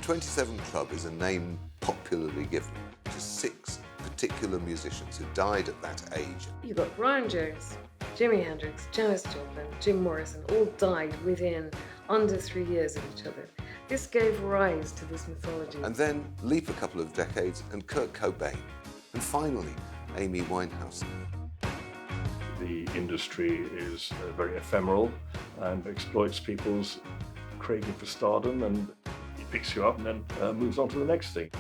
The 27 Club is a name popularly given to 6 particular musicians who died at that age. You've got Brian Jones, Jimi Hendrix, Janis Joplin, Jim Morrison, all died within under 3 years of each other. This gave rise to this mythology. And then leap a couple of decades and Kurt Cobain. And finally, Amy Winehouse. The industry is very ephemeral and exploits people's craving for stardom, and it picks you up and then moves on to the next thing.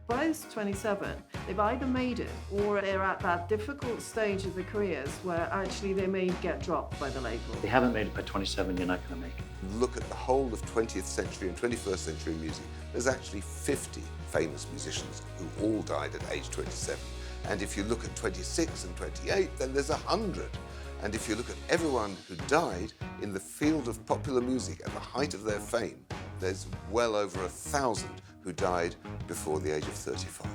By this 27, they've either made it or they're at that difficult stage of their careers where actually they may get dropped by the label. If you haven't made it by 27, you're not going to make it. Look at the whole of 20th century and 21st century music. There's actually 50 famous musicians who all died at age 27. And if you look at 26 and 28, then there's 100. And if you look at everyone who died in the field of popular music at the height of their fame, there's well over 1,000 who died before the age of 35.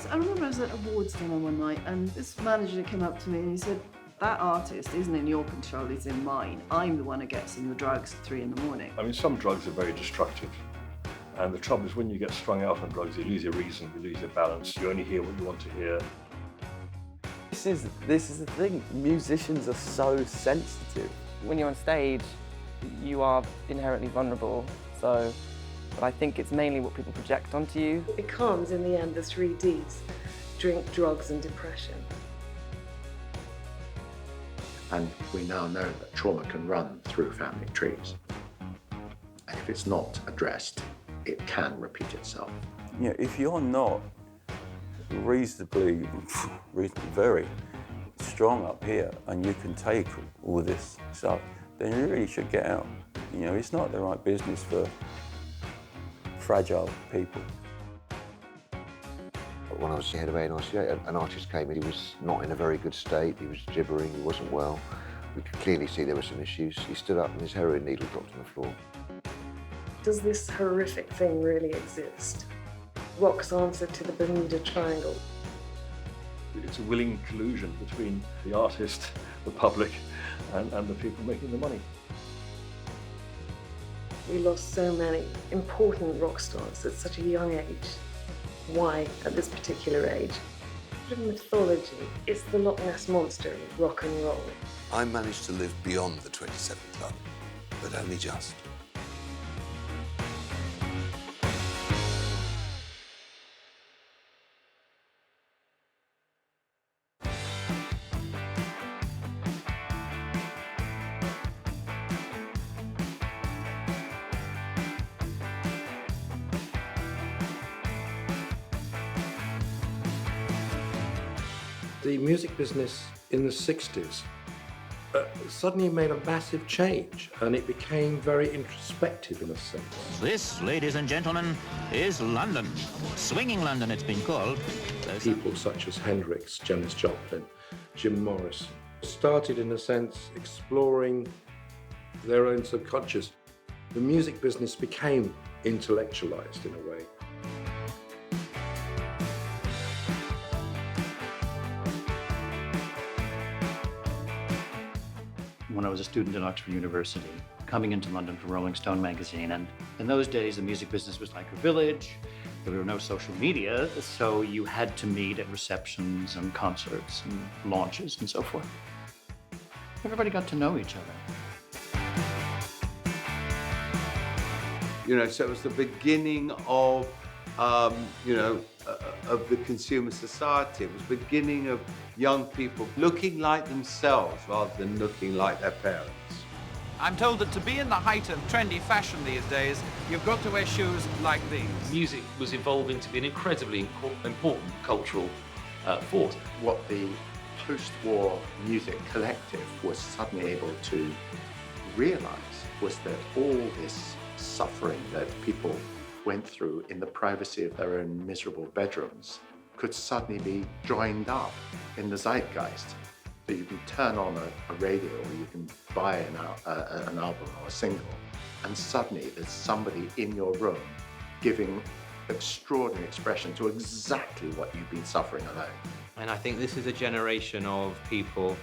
I remember I was at awards dinner one night and this manager came up to me and he said, "That artist isn't in your control, it's in mine. I'm the one who gets him the drugs at 3 in the morning." I mean, some drugs are very destructive. And the trouble is when you get strung out on drugs, you lose your reason, you lose your balance, you only hear what you want to hear. This is the thing, musicians are so sensitive. When you're on stage, you are inherently vulnerable, but I think it's mainly what people project onto you. It becomes, in the end, the 3 Ds: drink, drugs, and depression. And we now know that trauma can run through family trees. And if it's not addressed, it can repeat itself. You know, if you're not reasonably very strong up here and you can take all this stuff, then you really should get out. You know, it's not the right business for fragile people. When I was head of A&RCA, an artist came in, he was not in a very good state, he was gibbering, he wasn't well. We could clearly see there were some issues. He stood up and his heroin needle dropped on the floor. Does this horrific thing really exist? Rock's answer to the Bermuda Triangle. It's a willing collusion between the artist, the public, and the people making the money. We lost so many important rock stars at such a young age. Why at this particular age? Sort of mythology. It's the Loch Ness Monster of rock and roll. I managed to live beyond the 27 Club, but only just. The music business in the 60s suddenly made a massive change and it became very introspective in a sense. This, ladies and gentlemen, is London. Swinging London, it's been called. People such as Hendrix, Janis Joplin, Jim Morrison started, in a sense, exploring their own subconscious. The music business became intellectualized in a way. When I was a student at Oxford University, coming into London for Rolling Stone magazine, and in those days the music business was like a village. There were no social media, so you had to meet at receptions and concerts and launches and so forth. Everybody got to know each other. You know, so it was the beginning of, you know, of the consumer society. It was the beginning of young people looking like themselves rather than looking like their parents. I'm told that to be in the height of trendy fashion these days, you've got to wear shoes like these. Music was evolving to be an incredibly important cultural force. What the post-war music collective was suddenly able to realise was that all this suffering that people went through in the privacy of their own miserable bedrooms could suddenly be joined up in the zeitgeist. So you can turn on a radio or you can buy an album or a single, and suddenly there's somebody in your room giving extraordinary expression to exactly what you've been suffering alone. And I think this is a generation of people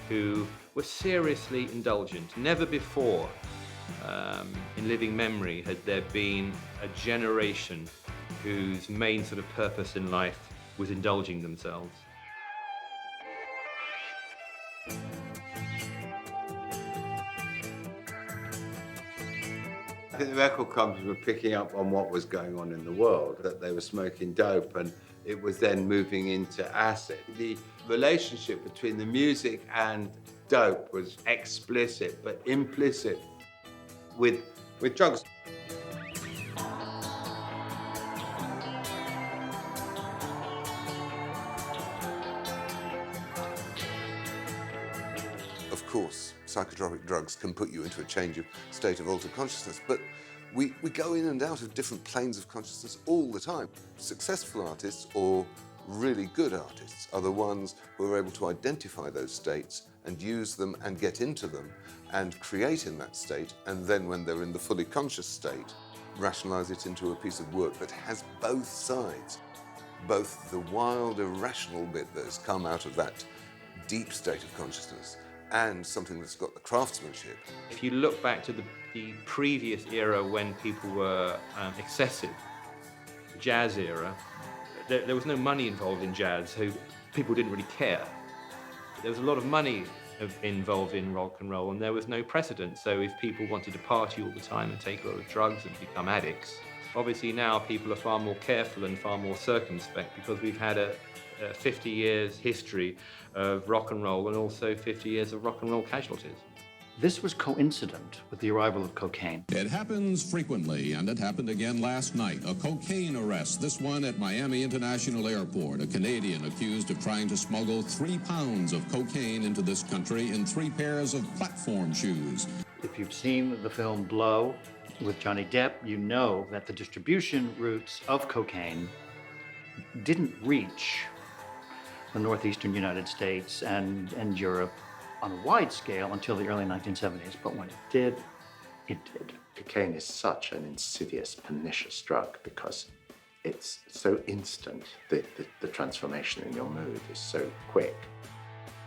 who were seriously indulgent. Never before in living memory had there been a generation whose main sort of purpose in life was indulging themselves. I think the record companies were picking up on what was going on in the world, that they were smoking dope and it was then moving into acid. The relationship between the music and dope was explicit but implicit with drugs. Of course, psychotropic drugs can put you into a change of state of altered consciousness, but we go in and out of different planes of consciousness all the time. Successful artists or really good artists are the ones who are able to identify those states and use them and get into them and create in that state, and then when they're in the fully conscious state, rationalize it into a piece of work that has both sides, both the wild, irrational bit that has come out of that deep state of consciousness and something that's got the craftsmanship. If you look back to the previous era when people were excessive, jazz era, there was no money involved in jazz, so people didn't really care. There was a lot of money involved in rock and roll, and there was no precedent. So if people wanted to party all the time and take a lot of drugs and become addicts, obviously now people are far more careful and far more circumspect because we've had a 50 years history of rock and roll and also 50 years of rock and roll casualties. This was coincident with the arrival of cocaine. It happens frequently, and it happened again last night. A cocaine arrest, this one at Miami International Airport. A Canadian accused of trying to smuggle 3 pounds of cocaine into this country in 3 pairs of platform shoes. If you've seen the film Blow with Johnny Depp, you know that the distribution routes of cocaine didn't reach the northeastern United States and Europe on a wide scale until the early 1970s, but when it did, it did. Cocaine is such an insidious, pernicious drug because it's so instant. The transformation in your mood is so quick,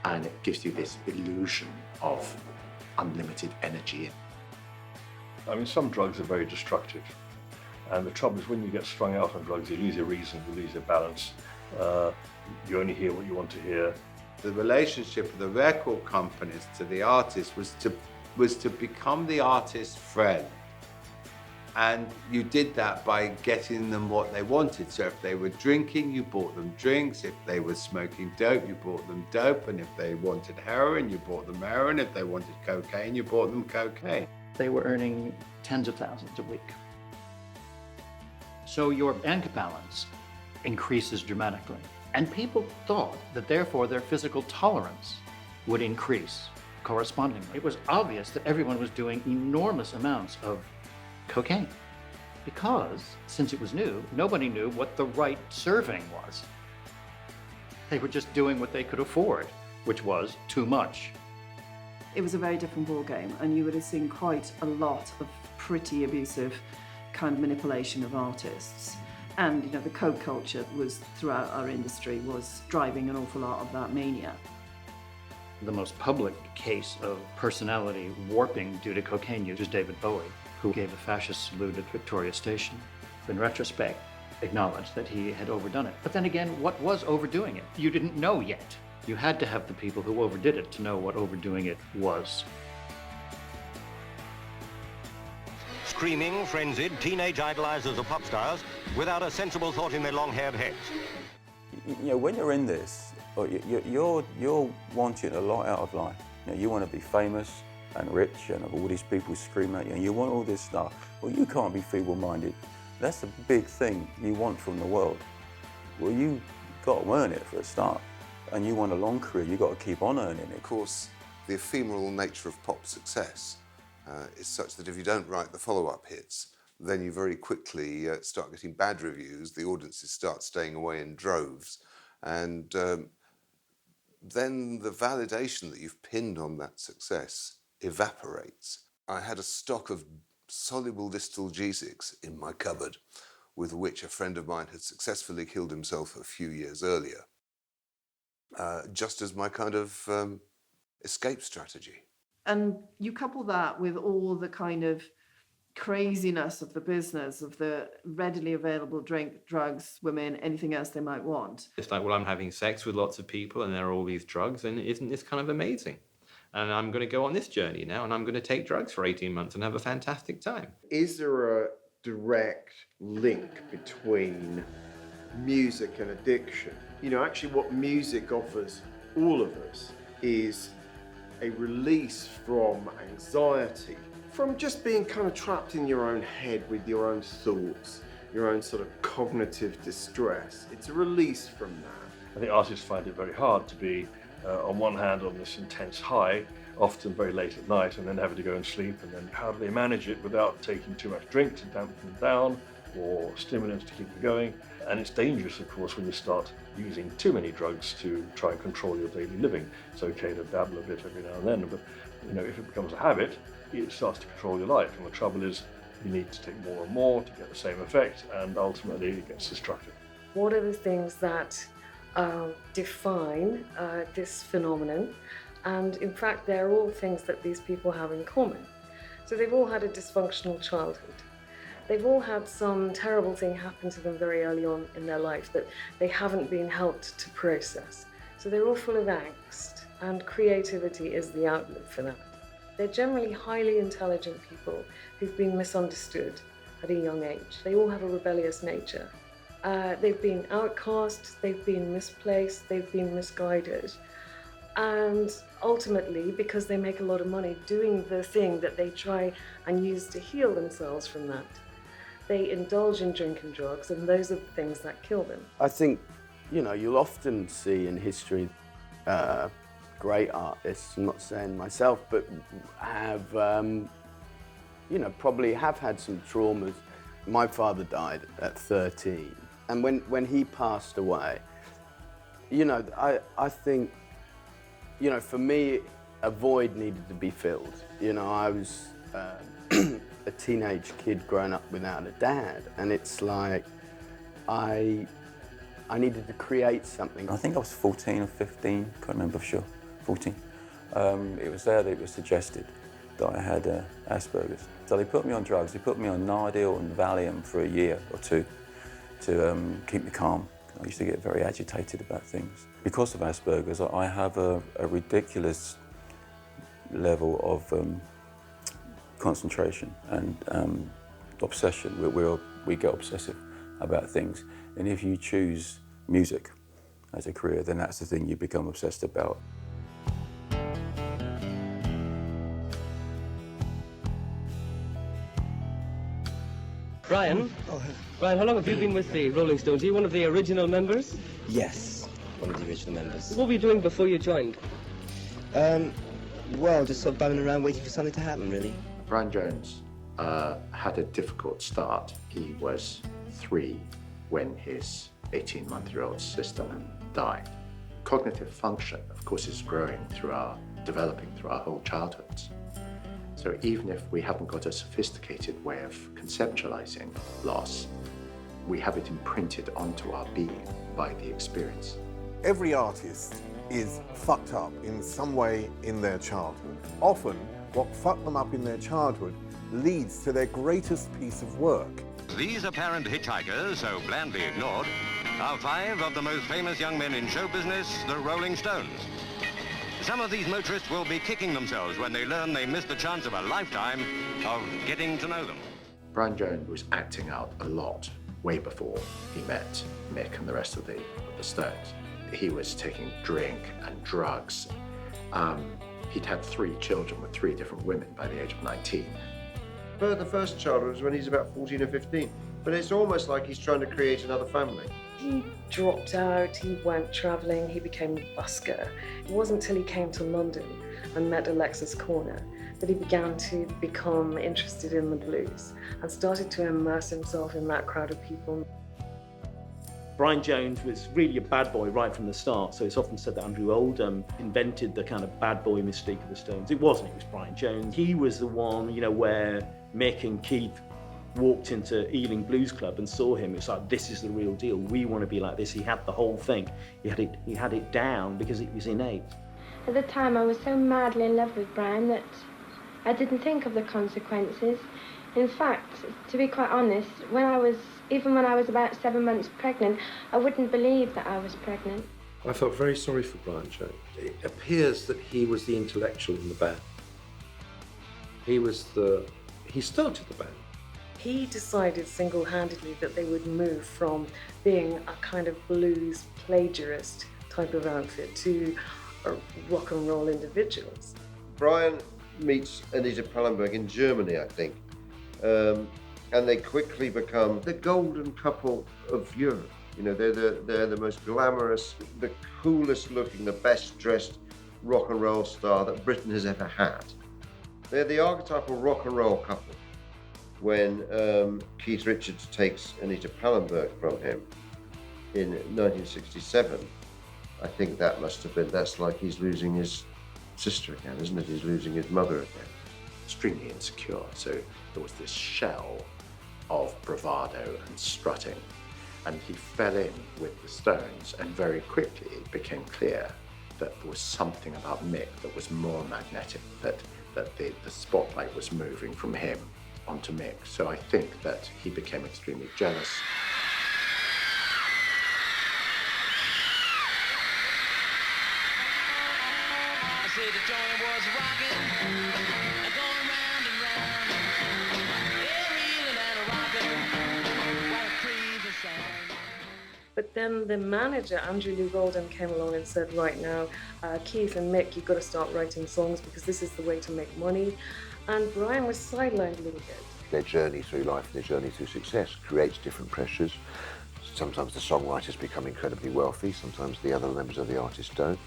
and it gives you this illusion of unlimited energy. I mean, some drugs are very destructive, and the trouble is when you get strung out on drugs, you lose your reason, you lose your balance. You only hear what you want to hear. The relationship of the record companies to the artist was to become the artist's friend. And you did that by getting them what they wanted. So if they were drinking, you bought them drinks. If they were smoking dope, you bought them dope. And if they wanted heroin, you bought them heroin. If they wanted cocaine, you bought them cocaine. They were earning tens of thousands a week. So your bank balance increases dramatically. And people thought that therefore their physical tolerance would increase correspondingly. It was obvious that everyone was doing enormous amounts of cocaine because, since it was new, nobody knew what the right serving was. They were just doing what they could afford, which was too much. It was a very different ballgame, and you would have seen quite a lot of pretty abusive kind of manipulation of artists. And, you know, the coke culture was throughout our industry was driving an awful lot of that mania. The most public case of personality warping due to cocaine use is David Bowie, who gave a fascist salute at Victoria Station. In retrospect, acknowledged that he had overdone it. But then again, what was overdoing it? You didn't know yet. You had to have the people who overdid it to know what overdoing it was. screaming, frenzied teenage idolizers of pop stars without a sensible thought in their long-haired heads. You know, when you're in this, you're wanting a lot out of life. You know, you want to be famous and rich and have all these people screaming at you, and you want all this stuff. Well, you can't be feeble-minded. That's the big thing you want from the world. Well, you got to earn it for a start. And you want a long career, you've got to keep on earning it. Of course, the ephemeral nature of pop success is such that if you don't write the follow-up hits, then you very quickly start getting bad reviews, the audiences start staying away in droves, and then the validation that you've pinned on that success evaporates. I had a stock of soluble distalgesics in my cupboard with which a friend of mine had successfully killed himself a few years earlier. Just as my kind of escape strategy. And you couple that with all the kind of craziness of the business, of the readily available drink, drugs, women, anything else they might want. It's like, well, I'm having sex with lots of people and there are all these drugs, and isn't this kind of amazing? And I'm going to go on this journey now, and I'm going to take drugs for 18 months and have a fantastic time. Is there a direct link between music and addiction? You know, actually what music offers all of us is a release from anxiety, from just being kind of trapped in your own head with your own thoughts, your own sort of cognitive distress. It's a release from that. I think artists find it very hard to be, on one hand, on this intense high, often very late at night, and then having to go and sleep, and then how do they manage it without taking too much drink to dampen them down, or stimulants to keep them going? And it's dangerous, of course, when you start using too many drugs to try and control your daily living. It's okay to dabble a bit every now and then, but you know, if it becomes a habit, it starts to control your life. And the trouble is, you need to take more and more to get the same effect, and ultimately it gets destructive. What are the things that define this phenomenon? And in fact, they're all things that these people have in common. So they've all had a dysfunctional childhood. They've all had some terrible thing happen to them very early on in their life that they haven't been helped to process. So they're all full of angst, and creativity is the outlet for that. They're generally highly intelligent people who've been misunderstood at a young age. They all have a rebellious nature. They've been outcast, they've been misplaced, they've been misguided. And ultimately, because they make a lot of money doing the thing that they try and use to heal themselves from that, they indulge in drink and drugs, and those are the things that kill them. I think, you know, you'll often see in history great artists, I'm not saying myself, but have, you know, probably have had some traumas. My father died at 13, and when he passed away, you know, I think, you know, for me, a void needed to be filled. You know, I was a teenage kid growing up without a dad, and it's like I needed to create something. I think I was 14 or 15, can't remember for sure, 14. It was there that it was suggested that I had Asperger's. So they put me on drugs. They put me on Nardil and Valium for a year or two to keep me calm. I used to get very agitated about things. Because of Asperger's, I have a ridiculous level of concentration and obsession. We get obsessive about things. And if you choose music as a career, then that's the thing you become obsessed about. Brian? Brian, how long have you been with the Rolling Stones? Are you one of the original members? Yes, one of the original members. What were you doing before you joined? Well, just sort of bumming around waiting for something to happen, really. Brian Jones had a difficult start. He was 3 when his 18-month-old sister died. Cognitive function, of course, is developing through our whole childhoods. So even if we haven't got a sophisticated way of conceptualizing loss, we have it imprinted onto our being by the experience. Every artist is fucked up in some way in their childhood. Often, what fucked them up in their childhood leads to their greatest piece of work. These apparent hitchhikers, so blandly ignored, are 5 of the most famous young men in show business, the Rolling Stones. Some of these motorists will be kicking themselves when they learn they missed the chance of a lifetime of getting to know them. Brian Jones was acting out a lot way before he met Mick and the rest of the Stones. He was taking drink and drugs. He'd had 3 children with 3 different women by the age of 19. But the first child was when he's about 14 or 15. But it's almost like he's trying to create another family. He dropped out, he went travelling, he became a busker. It wasn't until he came to London and met Alexis Corner that he began to become interested in the blues and started to immerse himself in that crowd of people. Brian Jones was really a bad boy right from the start, so it's often said that Andrew Oldham invented the kind of bad boy mystique of the Stones. It wasn't, it was Brian Jones. He was the one, where Mick and Keith walked into Ealing Blues Club and saw him. It's like, this is the real deal. We want to be like this. He had the whole thing. He had it down because it was innate. At the time, I was so madly in love with Brian that I didn't think of the consequences. In fact, to be quite honest, even when I was about 7 months pregnant, I wouldn't believe that I was pregnant. I felt very sorry for Brian Jones. It appears that he was the intellectual in the band. He started the band. He decided single-handedly that they would move from being a kind of blues plagiarist type of outfit to rock and roll individuals. Brian meets Anita Pallenberg in Germany, I think. And they quickly become the golden couple of Europe. They're the most glamorous, the coolest looking, the best dressed rock and roll star that Britain has ever had. They're the archetypal rock and roll couple. When Keith Richards takes Anita Pallenberg from him in 1967, I think that must have been, that's like he's losing his sister again, isn't it? He's losing his mother again. Extremely insecure, so there was this shell of bravado and strutting, and he fell in with the Stones, and very quickly it became clear that there was something about Mick that was more magnetic, that the spotlight was moving from him onto Mick. So I think that he became extremely jealous. I said the joint was rocking, going round and round, reeling and rocking, while it creams and sound. But then the manager, Andrew Loog Oldham, came along and said, right now, Keith and Mick, you've got to start writing songs because this is the way to make money. And Brian was sidelined a little bit. Their journey through life and their journey through success creates different pressures. Sometimes the songwriters become incredibly wealthy, sometimes the other members of the artist don't.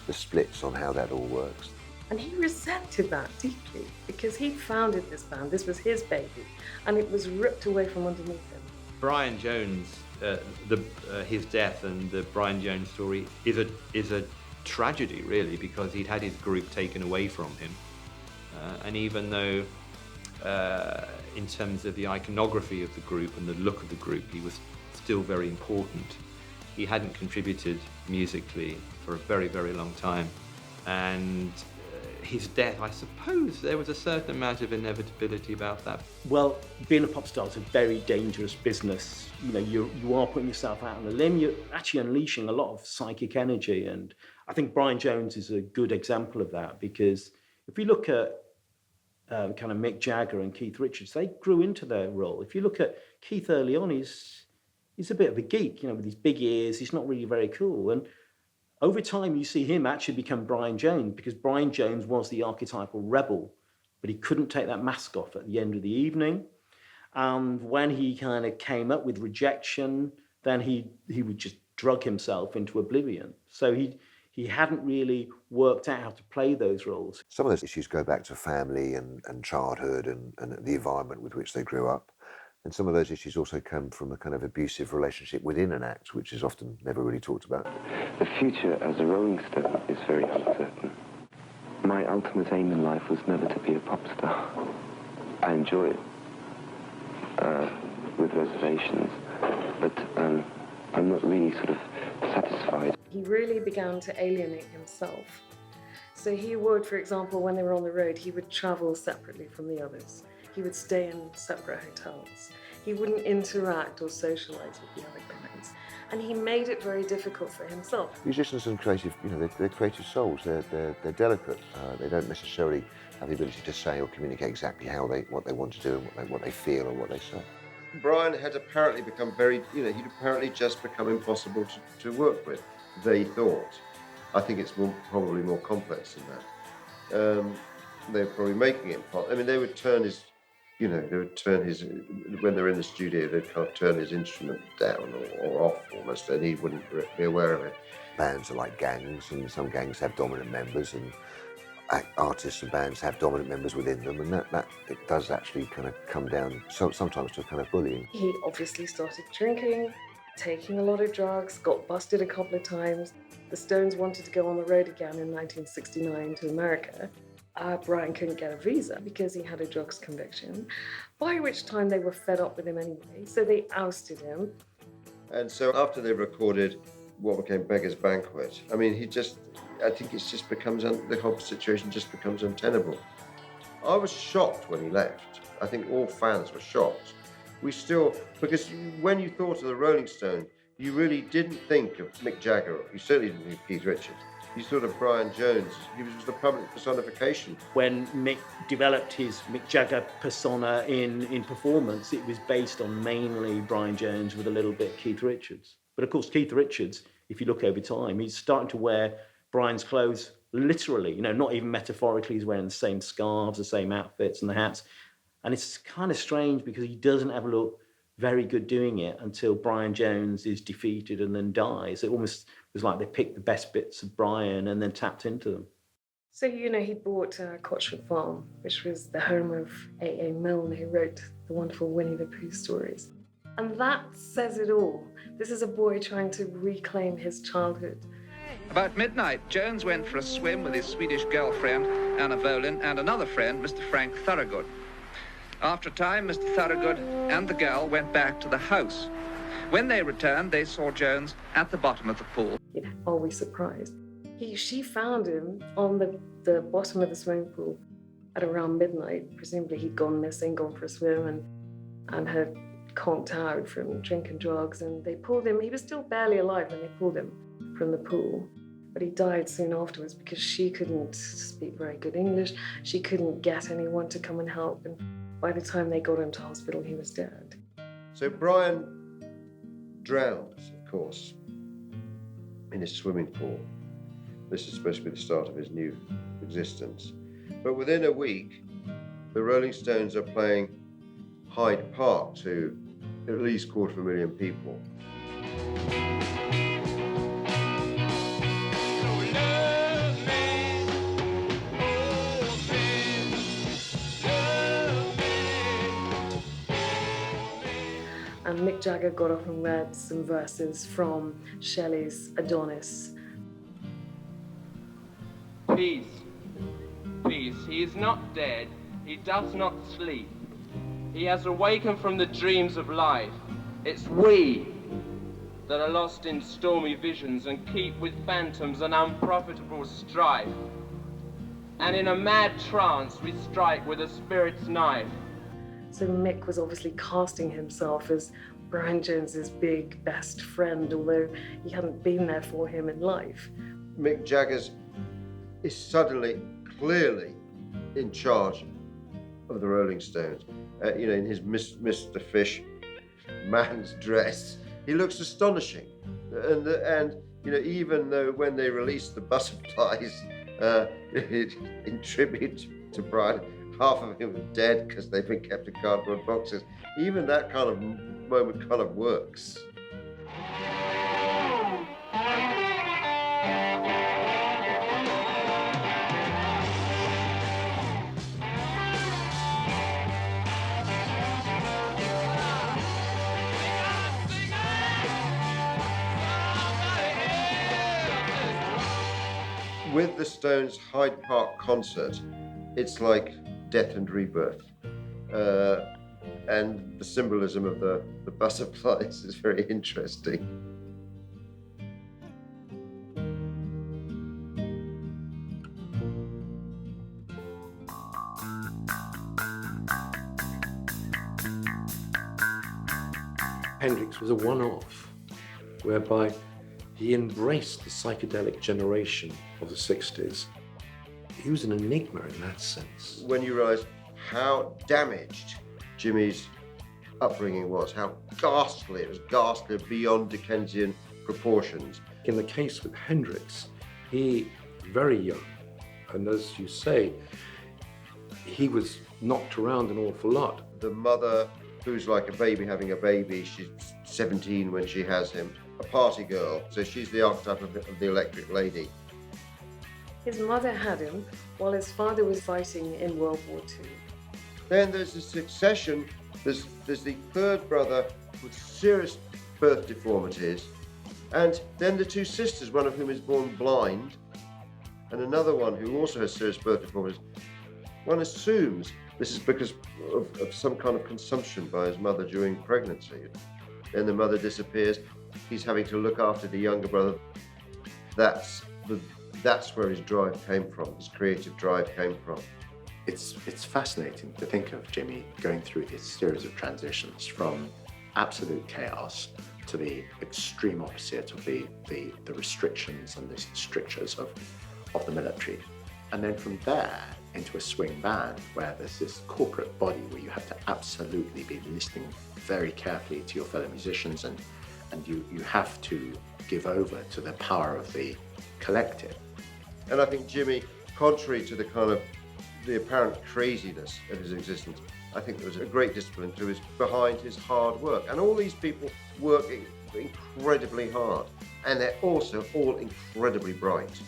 The splits on how that all works. And he resented that deeply because he founded this band, this was his baby, and it was ripped away from underneath him. Brian Jones, his death and the Brian Jones story is a tragedy, really, because he'd had his group taken away from him. And even though, in terms of the iconography of the group and the look of the group, he was still very important, he hadn't contributed musically for a very, very long time. And his death, I suppose there was a certain amount of inevitability about that. Well, being a pop star is a very dangerous business. You are putting yourself out on a limb. You're actually unleashing a lot of psychic energy. And I think Brian Jones is a good example of that, because if we look at kind of Mick Jagger and Keith Richards, they grew into their role. If you look at Keith early on, he's a bit of a geek, with his big ears. He's not really very cool. And over time, you see him actually become Brian Jones, because Brian Jones was the archetypal rebel, but he couldn't take that mask off at the end of the evening. And when he kind of came up with rejection, then he would just drug himself into oblivion. So he hadn't really worked out how to play those roles. Some of those issues go back to family and childhood and the environment with which they grew up. And some of those issues also come from a kind of abusive relationship within an act, which is often never really talked about. The future as a Rolling Stone is very uncertain. My ultimate aim in life was never to be a pop star. I enjoy it, with reservations, but I'm not really sort of satisfied. He really began to alienate himself. So he would, for example, when they were on the road, he would travel separately from the others. He would stay in separate hotels. He wouldn't interact or socialise with the other guys. And he made it very difficult for himself. Musicians and creative, they're creative souls. They're delicate. They don't necessarily have the ability to say or communicate exactly what they want to do and what they feel or what they say. Brian had apparently become he'd apparently just become impossible to work with, they thought. I think it's probably more complex than that. They were probably making it impossible. I mean, they would turn his, when they're in the studio, they'd kind of turn his instrument down or off almost, and he wouldn't be aware of it. Bands are like gangs, and some gangs have dominant members, and artists and bands have dominant members within them, and that it does actually kind of come down sometimes to kind of bullying. He obviously started drinking, taking a lot of drugs, got busted a couple of times. The Stones wanted to go on the road again in 1969 to America. Brian couldn't get a visa because he had a drugs conviction, by which time they were fed up with him anyway, so they ousted him. And so after they recorded what became Beggar's Banquet, I mean, I think it's just becomes, the whole situation just becomes untenable. I was shocked when he left. I think all fans were shocked. Because when you thought of the Rolling Stones, you really didn't think of Mick Jagger, you certainly didn't think of Keith Richards. You thought of Brian Jones. He was the public personification. When Mick developed his Mick Jagger persona in performance, it was based on mainly Brian Jones with a little bit of Keith Richards. But of course, Keith Richards, if you look over time, he's starting to wear Brian's clothes literally, not even metaphorically. He's wearing the same scarves, the same outfits and the hats. And it's kind of strange because he doesn't ever look very good doing it until Brian Jones is defeated and then dies. It almost was like they picked the best bits of Brian and then tapped into them. So, he bought Cochran Farm, which was the home of A.A. Milne, who wrote the wonderful Winnie the Pooh stories. And that says it all. This is a boy trying to reclaim his childhood. About midnight, Jones went for a swim with his Swedish girlfriend, Anna Volin, and another friend, Mr. Frank Thorogood. After a time, Mr. Thorogood and the girl went back to the house. When they returned, they saw Jones at the bottom of the pool. Always surprised. She found him on the bottom of the swimming pool at around midnight. Presumably he'd gone missing, gone for a swim, and had conked out from drinking drugs, and they pulled him. He was still barely alive when they pulled him from the pool. But he died soon afterwards because she couldn't speak very good English. She couldn't get anyone to come and help. And by the time they got him to hospital, he was dead. So Brian drowns, of course, in his swimming pool. This is supposed to be the start of his new existence. But within a week, the Rolling Stones are playing Hyde Park to at least 250,000 people. And Mick Jagger got up and read some verses from Shelley's Adonis. Peace, peace, he is not dead, he does not sleep. He has awakened from the dreams of life. It's we that are lost in stormy visions and keep with phantoms an unprofitable strife. And in a mad trance we strike with a spirit's knife. So Mick was obviously casting himself as Brian Jones's big best friend, although he hadn't been there for him in life. Mick Jagger is suddenly, clearly in charge of the Rolling Stones. In his Mr. Fish man's dress, he looks astonishing. And even though when they released the Butterflies, in tribute to Brian, half of him are dead because they've been kept in cardboard boxes. Even that kind of moment kind of works. With the Stones' Hyde Park concert, it's like death and rebirth. And the symbolism of the butterflies is very interesting. Hendrix was a one-off. whereby he embraced the psychedelic generation of the 60s. He was an enigma in that sense. When you realise how damaged Jimmy's upbringing was, how ghastly, it was ghastly beyond Dickensian proportions. In the case with Hendrix, he, very young, and as you say, he was knocked around an awful lot. The mother, who's like a baby having a baby, she's 17 when she has him, a party girl, so she's the archetype of the electric lady. His mother had him while his father was fighting in World War II. Then there's the succession. There's the third brother with serious birth deformities, and then the two sisters, one of whom is born blind, and another one who also has serious birth deformities. One assumes this is because of some kind of consumption by his mother during pregnancy. Then the mother disappears. He's having to look after the younger brother. That's where his drive came from, his creative drive came from. It's fascinating to think of Jimmy going through this series of transitions from absolute chaos to the extreme opposite of the restrictions and the strictures of the military. And then from there into a swing band where there's this corporate body where you have to absolutely be listening very carefully to your fellow musicians and you have to give over to the power of the collective. And I think Jimmy, contrary to the apparent craziness of his existence, I think there was a great discipline to his behind his hard work. And all these people working incredibly hard, and they're also all incredibly bright.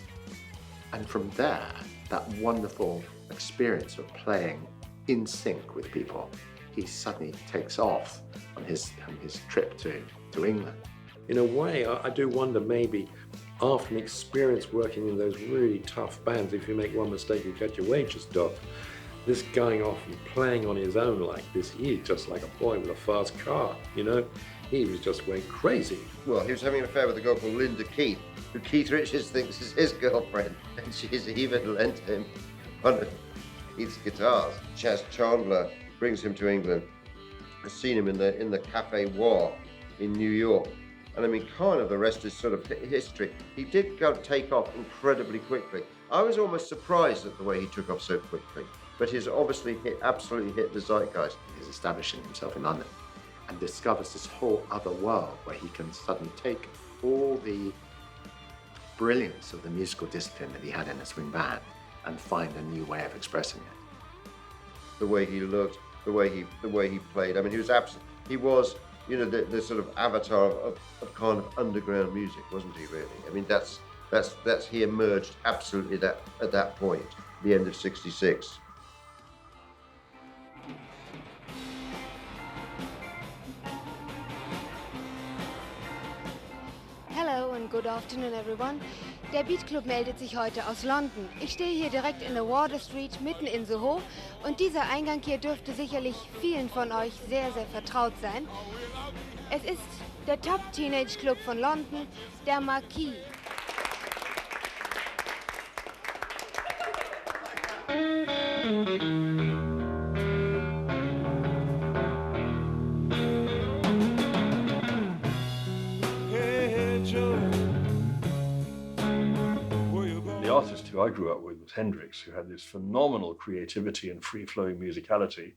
And from there, that wonderful experience of playing in sync with people, he suddenly takes off on his trip to England. In a way, I do wonder maybe after an experience working in those really tough bands, if you make one mistake, you get your wages docked. This going off and playing on his own like this, he's just like a boy with a fast car, you know? He was just went crazy. Well, he was having an affair with a girl called Linda Keith, who Keith Richards thinks is his girlfriend, and she's even lent him one of Keith's guitars. Chas Chandler brings him to England. I've seen him in the Café War in New York. And I mean, kind of the rest is sort of history. He did take off incredibly quickly. I was almost surprised at the way he took off so quickly, but he's obviously absolutely hit the zeitgeist. He's establishing himself in London and discovers this whole other world where he can suddenly take all the brilliance of the musical discipline that he had in a swing band and find a new way of expressing it. The way he looked, the way he played. I mean, he was, you know, the sort of avatar of kind of underground music, wasn't he? Really? I mean, that's he emerged absolutely at that point, the end of '66. Hello and good afternoon everyone. Der Beat Club meldet sich heute aus London. Ich stehe hier direkt in der Wardour Street, mitten in Soho. Und dieser Eingang hier dürfte sicherlich vielen von euch sehr, sehr vertraut sein. Es ist der Top Teenage Club von London, der Marquis. The artist who I grew up with was Hendrix, who had this phenomenal creativity and free-flowing musicality,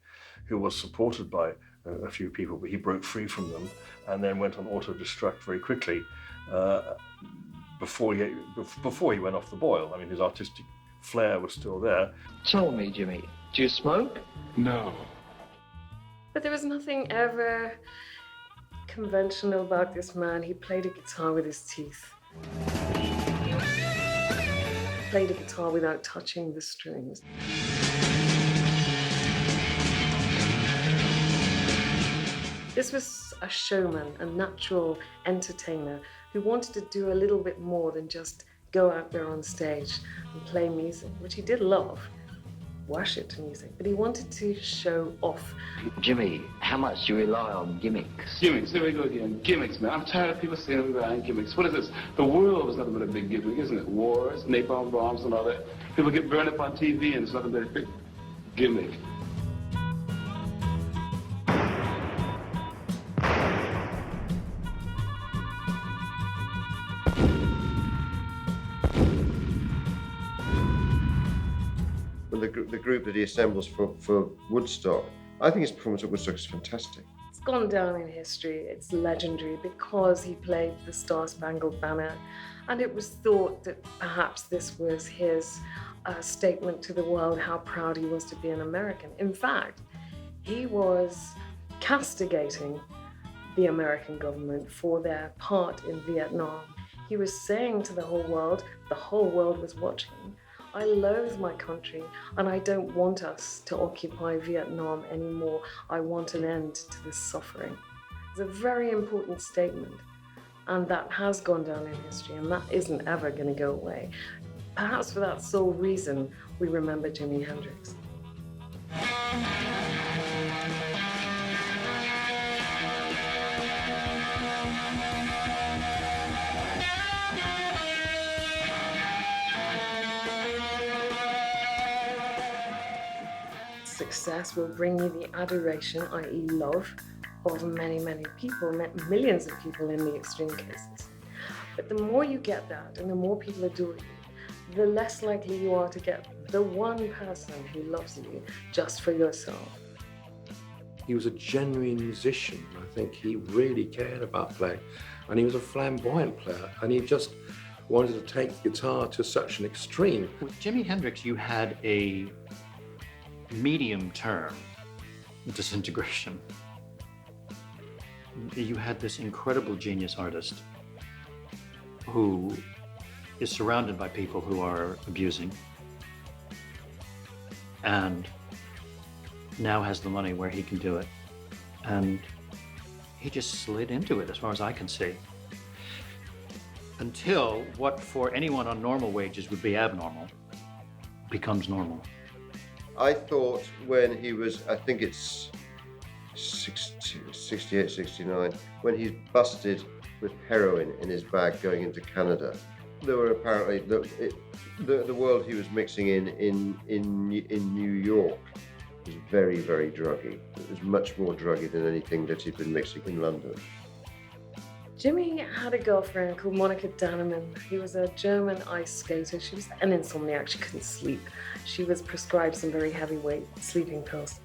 who was supported by a few people, but he broke free from them and then went on auto-destruct very quickly before he went off the boil. I mean, his artistic flair was still there. Tell me, Jimmy, do you smoke? No. But there was nothing ever conventional about this man. He played a guitar with his teeth. Played a guitar without touching the strings. This was a showman, a natural entertainer who wanted to do a little bit more than just go out there on stage and play music, which he did love, worshipped music, but he wanted to show off. Jimmy, how much do you rely on gimmicks? Gimmicks, there we go again. Gimmicks, man. I'm tired of people saying we rely on gimmicks. What is this? The world is nothing but a big gimmick, isn't it? Wars, napalm bombs and all that. People get burned up on TV and it's nothing but a big gimmick. and the group that he assembles for Woodstock, I think his performance at Woodstock is fantastic. It's gone down in history. It's legendary because he played the Star-Spangled Banner, and it was thought that perhaps this was his statement to the world how proud he was to be an American. In fact, he was castigating the American government for their part in Vietnam. He was saying to the whole world was watching, I loathe my country and I don't want us to occupy Vietnam anymore. I want an end to this suffering. It's a very important statement, and that has gone down in history, and that isn't ever going to go away. Perhaps for that sole reason, we remember Jimi Hendrix. Success will bring you the adoration, i.e. love, of many, many people, millions of people in the extreme cases. But the more you get that, and the more people adore you, the less likely you are to get the one person who loves you just for yourself. He was a genuine musician. I think he really cared about playing. And he was a flamboyant player. And he just wanted to take guitar to such an extreme. With Jimi Hendrix, you had a medium-term disintegration. You had this incredible genius artist who is surrounded by people who are abusing and now has the money where he can do it. And he just slid into it as far as I can see. Until what for anyone on normal wages would be abnormal becomes normal. I thought when he was, I think it's 68, 69, when he's busted with heroin in his bag going into Canada, there were apparently, the world he was mixing in New York was very, very druggy. It was much more druggy than anything that he'd been mixing in London. Jimmy had a girlfriend called Monica Dannemann. He was a German ice skater. She was an insomniac. She couldn't sleep. She was prescribed some very heavyweight sleeping pills.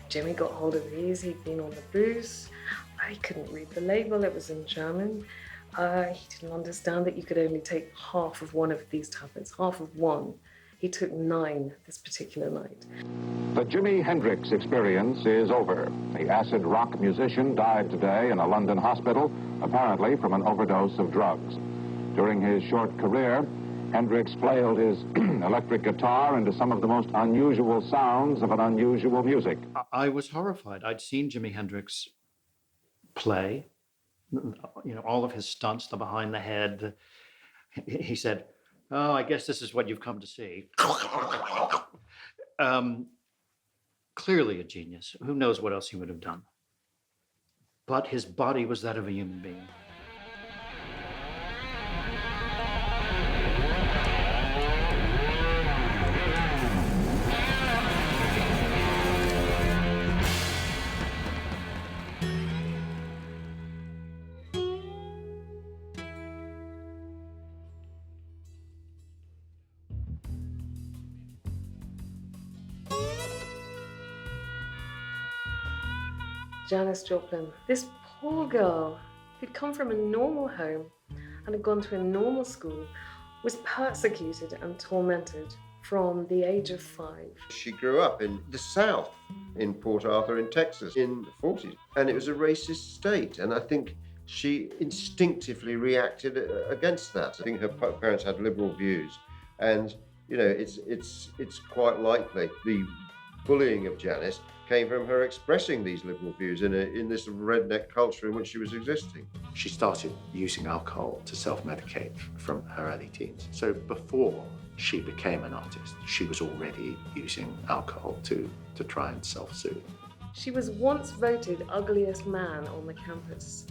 Jimmy got hold of these. He'd been on the booze. I couldn't read the label. It was in German. He didn't understand that you could only take half of one of these tablets, half of one. He took 9 this particular night. The Jimi Hendrix experience is over. The acid rock musician died today in a London hospital, apparently from an overdose of drugs. During his short career, Hendrix flailed his electric guitar into some of the most unusual sounds of an unusual music. I was horrified. I'd seen Jimi Hendrix play, you know, all of his stunts, the behind the head. He said, "Oh, I guess this is what you've come to see." Clearly a genius. Who knows what else he would have done? But his body was that of a human being. Janis Joplin, this poor girl who'd come from a normal home and had gone to a normal school, was persecuted and tormented from the age of 5. She grew up in the South, in Port Arthur in Texas, in the 40s, and it was a racist state, and I think she instinctively reacted against that. I think her parents had liberal views, and you know, it's quite likely the bullying of Janis came from her expressing these liberal views in this redneck culture in which she was existing. She started using alcohol to self-medicate from her early teens. So before she became an artist, she was already using alcohol to try and self-soothe. She was once voted ugliest man on the campus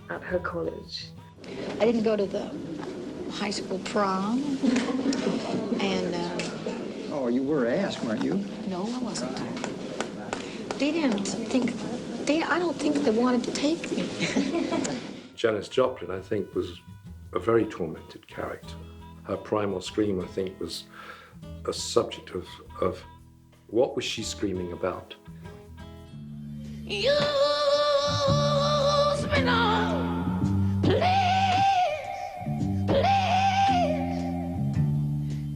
at her college. I didn't go to the high school prom, and Oh, you were asked, weren't you? no, I wasn't. They didn't think, I don't think they wanted to take me. Janis Joplin, I think, was a very tormented character. Her primal scream, I think, was a subject of What was she screaming about? Use me now, please, please.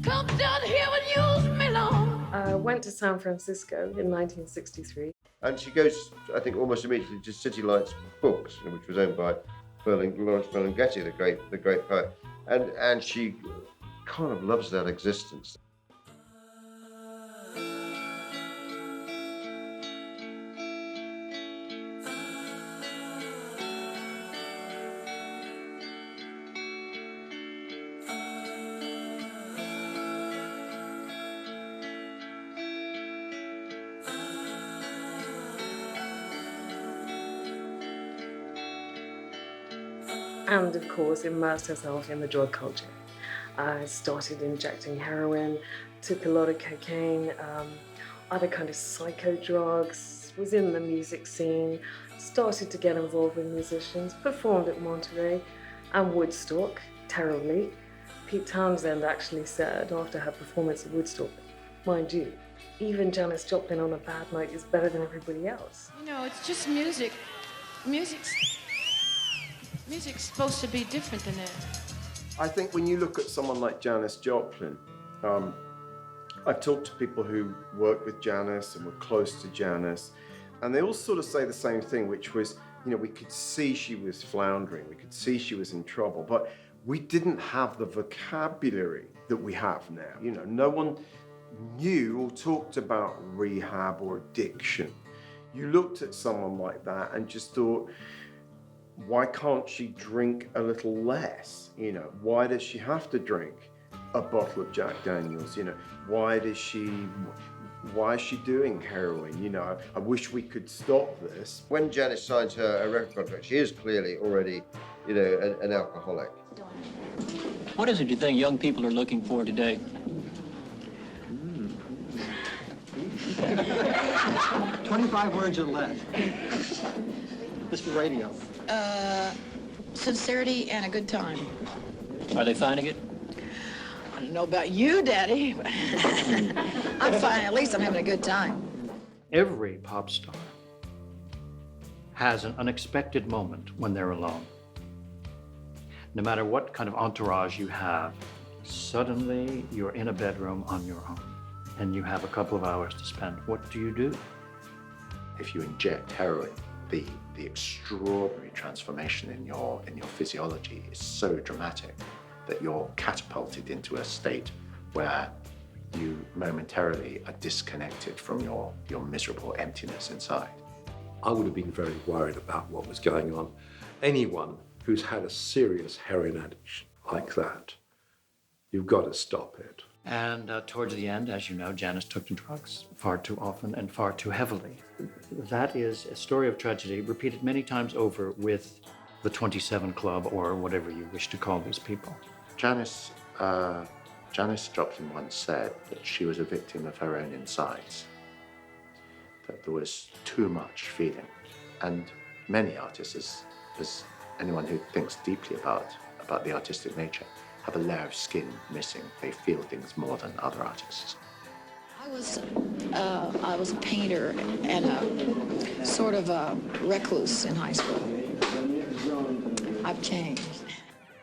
Come down here and use me now. Went to San Francisco in 1963. And she goes, I think, almost immediately to City Lights Books, which was owned by Lawrence Ferlinghetti, the great poet, and she kind of loves that existence. And of course immersed herself in the drug culture. Started injecting heroin, took a lot of cocaine, other kind of psycho drugs, was in the music scene, started to get involved with musicians, performed at Monterey and Woodstock, terribly. Pete Townsend actually said after her performance at Woodstock, mind you, even Janis Joplin on a bad night is better than everybody else. You know, it's just music. Music's supposed to be different than that. I think when you look at someone like Janis Joplin, I've talked to people who worked with Janis and were close to Janis, and they all sort of say the same thing, which was, you know, we could see she was floundering, we could see she was in trouble, but we didn't have the vocabulary that we have now. You know, no one knew or talked about rehab or addiction. You looked at someone like that and just thought, why can't she drink a little less? You know, why does she have to drink a bottle of Jack Daniels? You know, why is she doing heroin? You know, I wish we could stop this. When Janis signs her record contract, she is clearly already, you know, an alcoholic. What is it you think young people are looking for today? 25 words or less. This for radio. Sincerity and a good time. Are they finding it? I don't know about you, Daddy, but I'm fine. At least I'm having a good time. Every pop star has an unexpected moment when they're alone. No matter what kind of entourage you have, suddenly you're in a bedroom on your own and you have a couple of hours to spend. What do you do? If you inject heroin, the extraordinary transformation in your physiology is so dramatic that you're catapulted into a state where you momentarily are disconnected from your miserable emptiness inside. I would have been very worried about what was going on. Anyone who's had a serious heroin addiction like that, you've got to stop it. And towards the end, as you know, Janis took to drugs far too often and far too heavily. That is a story of tragedy repeated many times over with the 27 Club or whatever you wish to call these people. Janis Joplin once said that she was a victim of her own insides, that there was too much feeling. And many artists, as anyone who thinks deeply about the artistic nature, have a layer of skin missing. They feel things more than other artists. I was a painter and a sort of a recluse in high school. I've changed.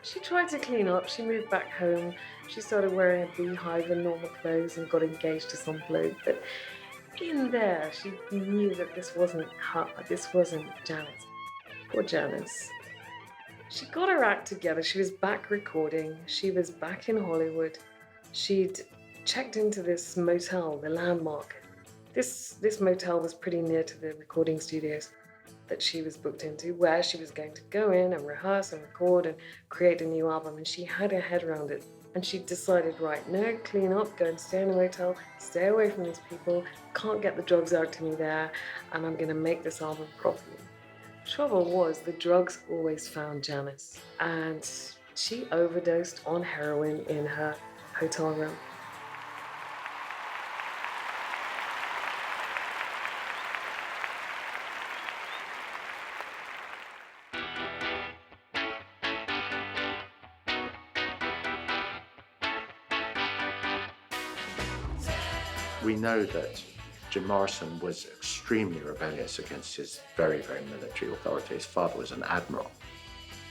She tried to clean up, she moved back home, she started wearing a beehive and normal clothes and got engaged to some bloke, but in there she knew that this wasn't her, this wasn't Janis. Poor Janis. She got her act together, she was back recording, she was back in Hollywood. She'd checked into this motel, the Landmark. This motel was pretty near to the recording studios that she was booked into, where she was going to go in and rehearse and record and create a new album, and she had her head around it. And she decided, right, no, clean up, go and stay in a motel, stay away from these people, can't get the drugs out to me there, and I'm gonna make this album properly. Trouble was, the drugs always found Janis, and she overdosed on heroin in her hotel room. We know that Jim Morrison was extremely rebellious against his very, very military authority. His father was an admiral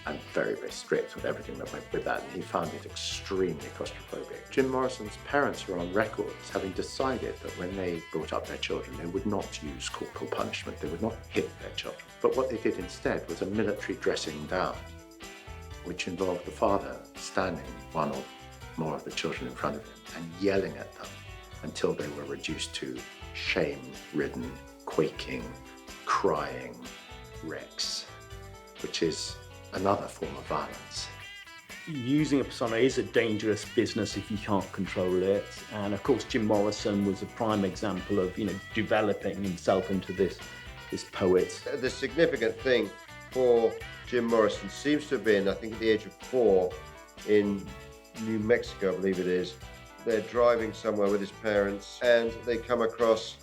and very, very strict with everything that went with that, and he found it extremely claustrophobic. Jim Morrison's parents were on record as having decided that when they brought up their children, they would not use corporal punishment, they would not hit their children. But what they did instead was a military dressing down, which involved the father standing one or more of the children in front of him and yelling at them until they were reduced to shame-ridden, quaking, crying wrecks, which is another form of violence. Using a persona is a dangerous business if you can't control it. And of course, Jim Morrison was a prime example of, developing himself into this poet. The significant thing for Jim Morrison seems to have been, I think at the age of 4 in New Mexico, I believe it is, they're driving somewhere with his parents and they come across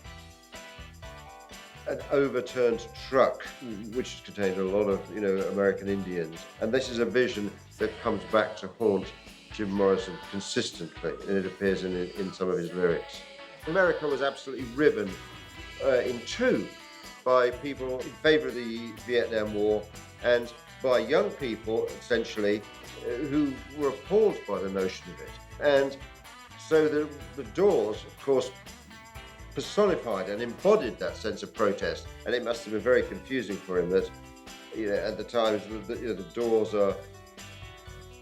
an overturned truck, which contained a lot of, American Indians. And this is a vision that comes back to haunt Jim Morrison consistently, and it appears in some of his lyrics. America was absolutely riven in two by people in favor of the Vietnam War and by young people, essentially, who were appalled by the notion of it. And so the Doors, of course, personified and embodied that sense of protest, and it must have been very confusing for him that, at the time, the Doors are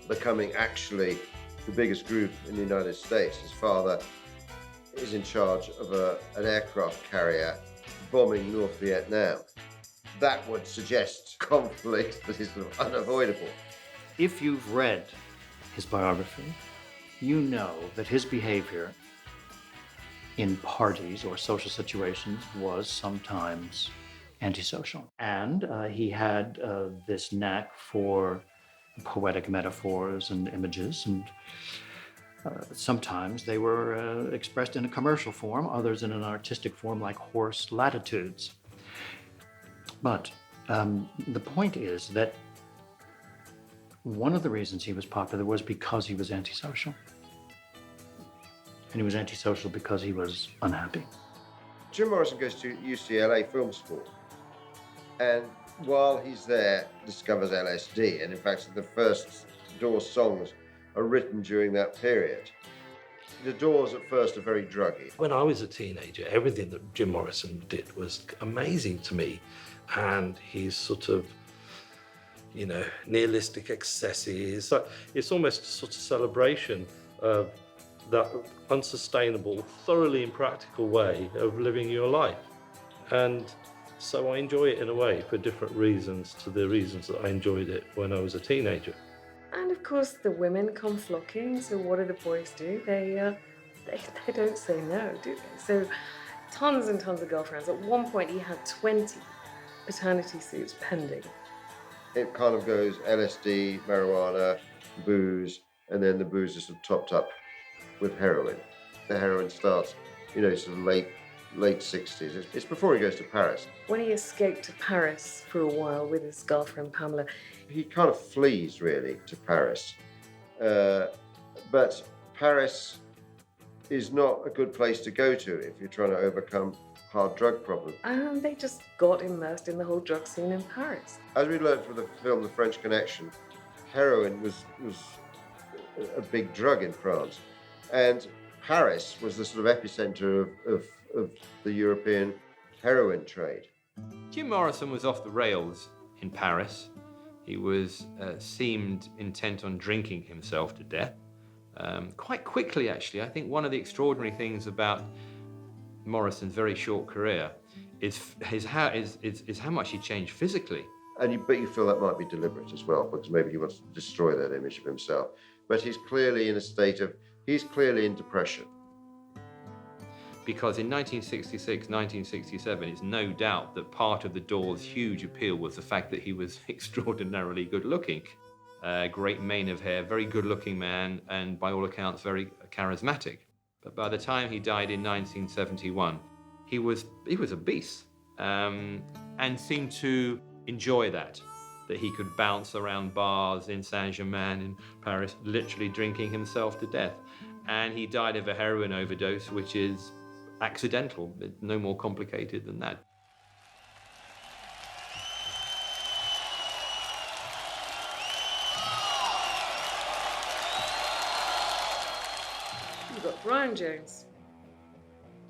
becoming actually the biggest group in the United States. His father is in charge of an aircraft carrier bombing North Vietnam. That would suggest conflict that is unavoidable. If you've read his biography, you know that his behavior in parties or social situations was sometimes antisocial. And he had this knack for poetic metaphors and images, and sometimes they were expressed in a commercial form, others in an artistic form like horse latitudes. But the point is that one of the reasons he was popular was because he was antisocial. And he was antisocial because he was unhappy. Jim Morrison goes to UCLA Film School, and while he's there, discovers LSD, and in fact the first Doors songs are written during that period. The Doors at first are very druggy. When I was a teenager, everything that Jim Morrison did was amazing to me, and his sort of, nihilistic excesses. It's almost a sort of celebration of that unsustainable, thoroughly impractical way of living your life. And so I enjoy it in a way for different reasons to the reasons that I enjoyed it when I was a teenager. And of course the women come flocking, so what do the boys do? They don't say no, do they? So tons and tons of girlfriends. At one point he had 20 paternity suits pending. It kind of goes LSD, marijuana, booze, and then the booze is sort of topped up with heroin. The heroin starts, sort of late 60s. It's before he goes to Paris. When he escaped to Paris for a while with his girlfriend Pamela, he kind of flees really to Paris. But Paris is not a good place to go to if you're trying to overcome hard drug problems. and they just got immersed in the whole drug scene in Paris. As we learned from the film The French Connection, heroin was a big drug in France. And Paris was the sort of epicenter of the European heroin trade. Jim Morrison was off the rails in Paris. He seemed intent on drinking himself to death. Quite quickly, actually. I think one of the extraordinary things about Morrison's very short career is how much he changed physically. But you feel that might be deliberate as well, because maybe he wants to destroy that image of himself. But he's clearly in depression. Because in 1966, 1967, it's no doubt that part of the Doors' huge appeal was the fact that he was extraordinarily good looking. Great mane of hair, very good looking man, and by all accounts, very charismatic. But by the time he died in 1971, he was obese, and seemed to enjoy that he could bounce around bars in Saint-Germain in Paris, literally drinking himself to death. And he died of a heroin overdose, which is accidental, no more complicated than that. You've got Brian Jones,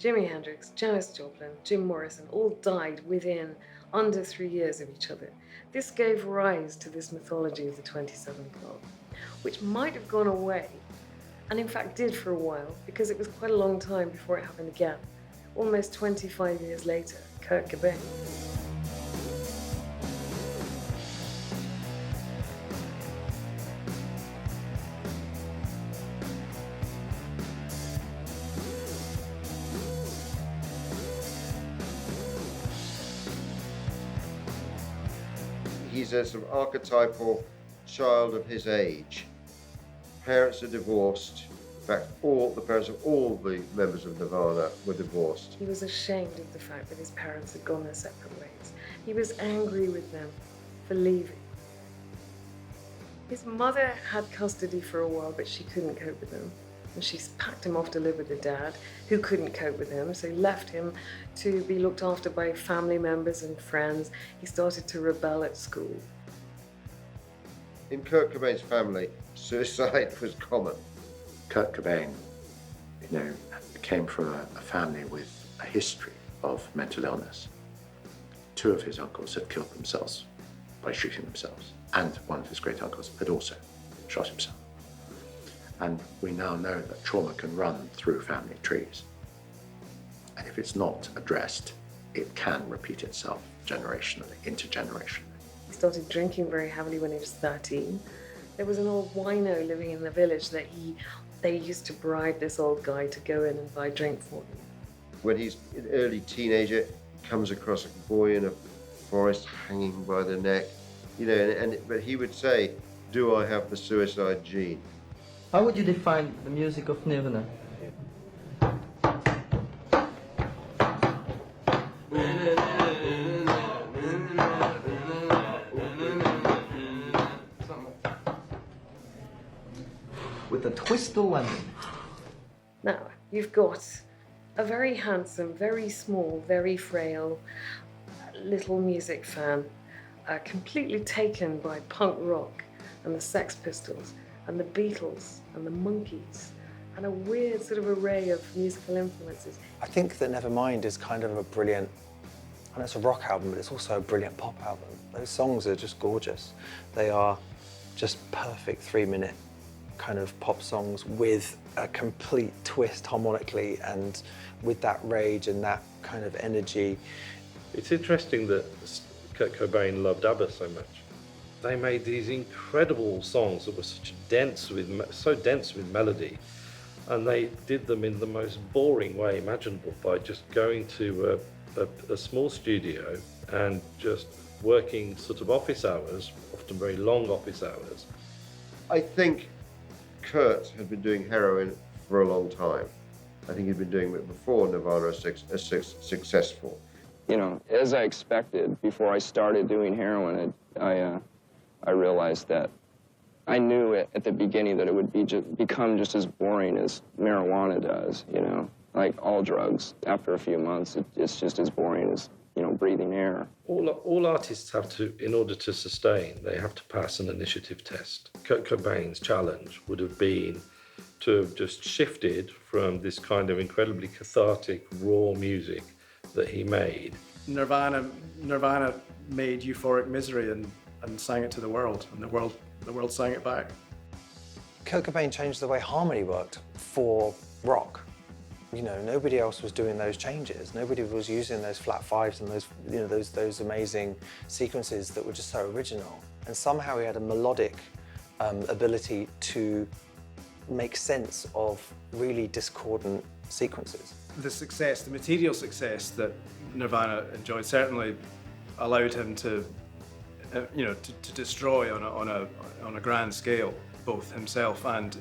Jimi Hendrix, Janis Joplin, Jim Morrison, all died within under 3 years of each other. This gave rise to this mythology of the 27 Club, which might have gone away, and in fact did for a while, because it was quite a long time before it happened again. Almost 25 years later, Kurt Cobain. He's a sort of archetypal child of his age. Parents are divorced. In fact, the parents of all the members of Nirvana were divorced. He was ashamed of the fact that his parents had gone their separate ways. He was angry with them for leaving. His mother had custody for a while, but she couldn't cope with him. And she packed him off to live with a dad who couldn't cope with him, so he left him to be looked after by family members and friends. He started to rebel at school. In Kurt Cobain's family, suicide was common. Kurt Cobain, came from a family with a history of mental illness. 2 of his uncles had killed themselves by shooting themselves, and one of his great uncles had also shot himself. And we now know that trauma can run through family trees. And if it's not addressed, it can repeat itself generationally, intergenerationally. He started drinking very heavily when he was 13. There was an old wino living in the village that they used to bribe this old guy to go in and buy drink for him. When he's an early teenager, he comes across a boy in a forest hanging by the neck, but he would say, "Do I have the suicide gene?" How would you define the music of Nirvana? With a twist of lemon. Now, you've got a very handsome, very small, very frail little music fan, completely taken by punk rock and the Sex Pistols and the Beatles and the Monkees and a weird sort of array of musical influences. I think that Nevermind is kind of a brilliant, and it's a rock album, but it's also a brilliant pop album. Those songs are just gorgeous. They are just perfect 3-minute kind of pop songs with a complete twist harmonically and with that rage and that kind of energy. It's interesting that Kurt Cobain loved ABBA so much. They made these incredible songs that were so dense with melody, and they did them in the most boring way imaginable by just going to a small studio and just working sort of office hours, often very long office hours. I think Kurt had been doing heroin for a long time. I think he'd been doing it before Nirvana was successful. As I expected, before I started doing heroin, I realized that I knew at the beginning that it would become just as boring as marijuana does, like all drugs. After a few months, it's just as boring as, breathing air. All artists have to, in order to sustain, they have to pass an initiative test. Kurt Cobain's challenge would have been to have just shifted from this kind of incredibly cathartic, raw music that he made. Nirvana made Euphoric Misery and sang it to the world, and the world sang it back. Kurt Cobain changed the way harmony worked for rock. Nobody else was doing those changes. Nobody was using those flat fives and those amazing sequences that were just so original. And somehow he had a melodic ability to make sense of really discordant sequences. The material success that Nirvana enjoyed certainly allowed him to to destroy on a grand scale, both himself and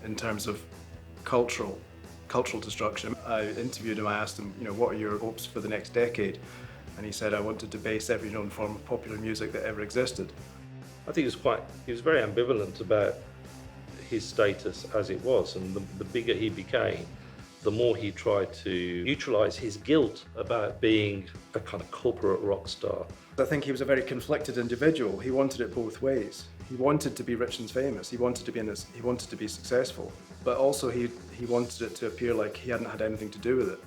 in terms of cultural destruction. I interviewed him. I asked him, what are your hopes for the next decade? And he said, I want to debase every known form of popular music that ever existed. I think he was very ambivalent about his status as it was, and the bigger he became, the more he tried to neutralize his guilt about being a kind of corporate rock star. I think he was a very conflicted individual. He wanted it both ways. He wanted to be rich and famous. He wanted to be successful, but also he wanted it to appear like he hadn't had anything to do with it.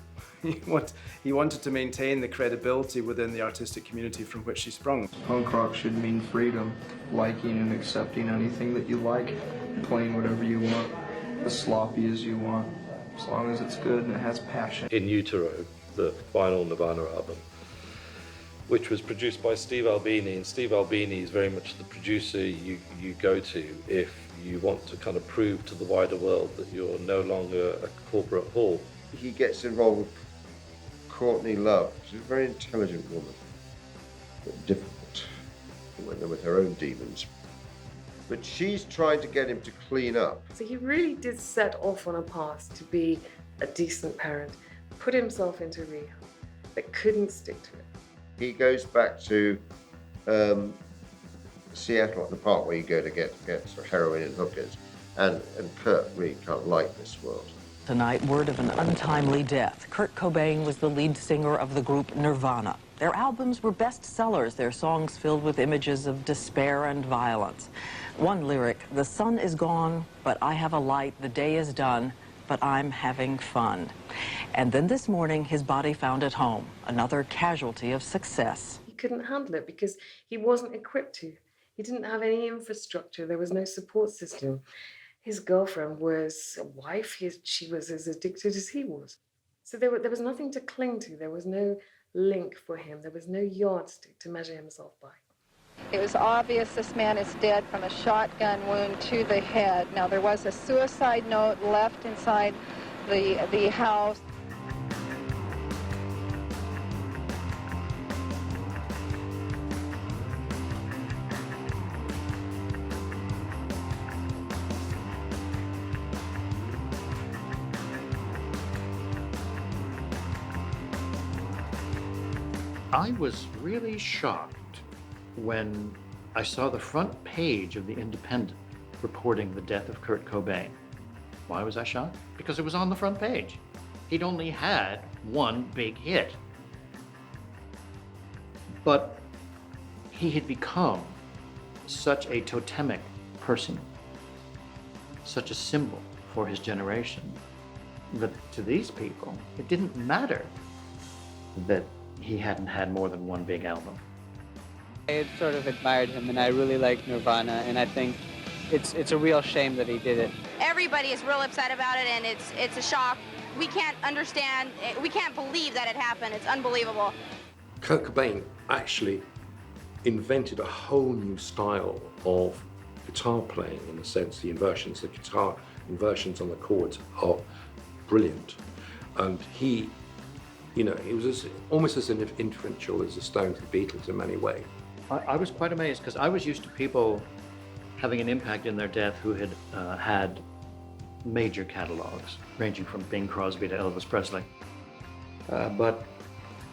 He wanted to maintain the credibility within the artistic community from which he sprung. Punk rock should mean freedom, liking and accepting anything that you like, playing whatever you want, as sloppy as you want, as long as it's good and it has passion. In Utero, the final Nirvana album, which was produced by Steve Albini, and Steve Albini is very much the producer you go to if you want to kind of prove to the wider world that you're no longer a corporate whore. He gets involved with Courtney Love. She's a very intelligent woman, but difficult with her own demons. But she's trying to get him to clean up. So he really did set off on a path to be a decent parent, put himself into rehab, but couldn't stick to it. He goes back to Seattle, the part where you go to get heroin and hookers, and Kurt really can't like this world. Tonight, word of an untimely death. Kurt Cobain was the lead singer of the group Nirvana. Their albums were bestsellers, their songs filled with images of despair and violence. One lyric, "The sun is gone, but I have a light, the day is done, but I'm having fun." And then this morning, his body found at home, another casualty of success. He couldn't handle it because he wasn't equipped to. He didn't have any infrastructure, there was no support system. His girlfriend was a wife, she was as addicted as he was. So there was nothing to cling to, there was no link for him, there was no yardstick to measure himself by. It was obvious this man is dead from a shotgun wound to the head. Now, there was a suicide note left inside the house. I was really shocked when I saw the front page of The Independent reporting the death of Kurt Cobain. Why was I shocked? Because it was on the front page. He'd only had one big hit. But he had become such a totemic person, such a symbol for his generation, that to these people, it didn't matter that he hadn't had more than one big album. I had sort of admired him, and I really like Nirvana, and I think it's a real shame that he did it. Everybody is real upset about it, and it's a shock. We can't understand, we can't believe that it happened. It's unbelievable. Kurt Cobain actually invented a whole new style of guitar playing, in a sense. The guitar inversions on the chords are brilliant. And he was almost as influential as the Stones and Beatles in many ways. I was quite amazed because I was used to people having an impact in their death who had had major catalogs, ranging from Bing Crosby to Elvis Presley. But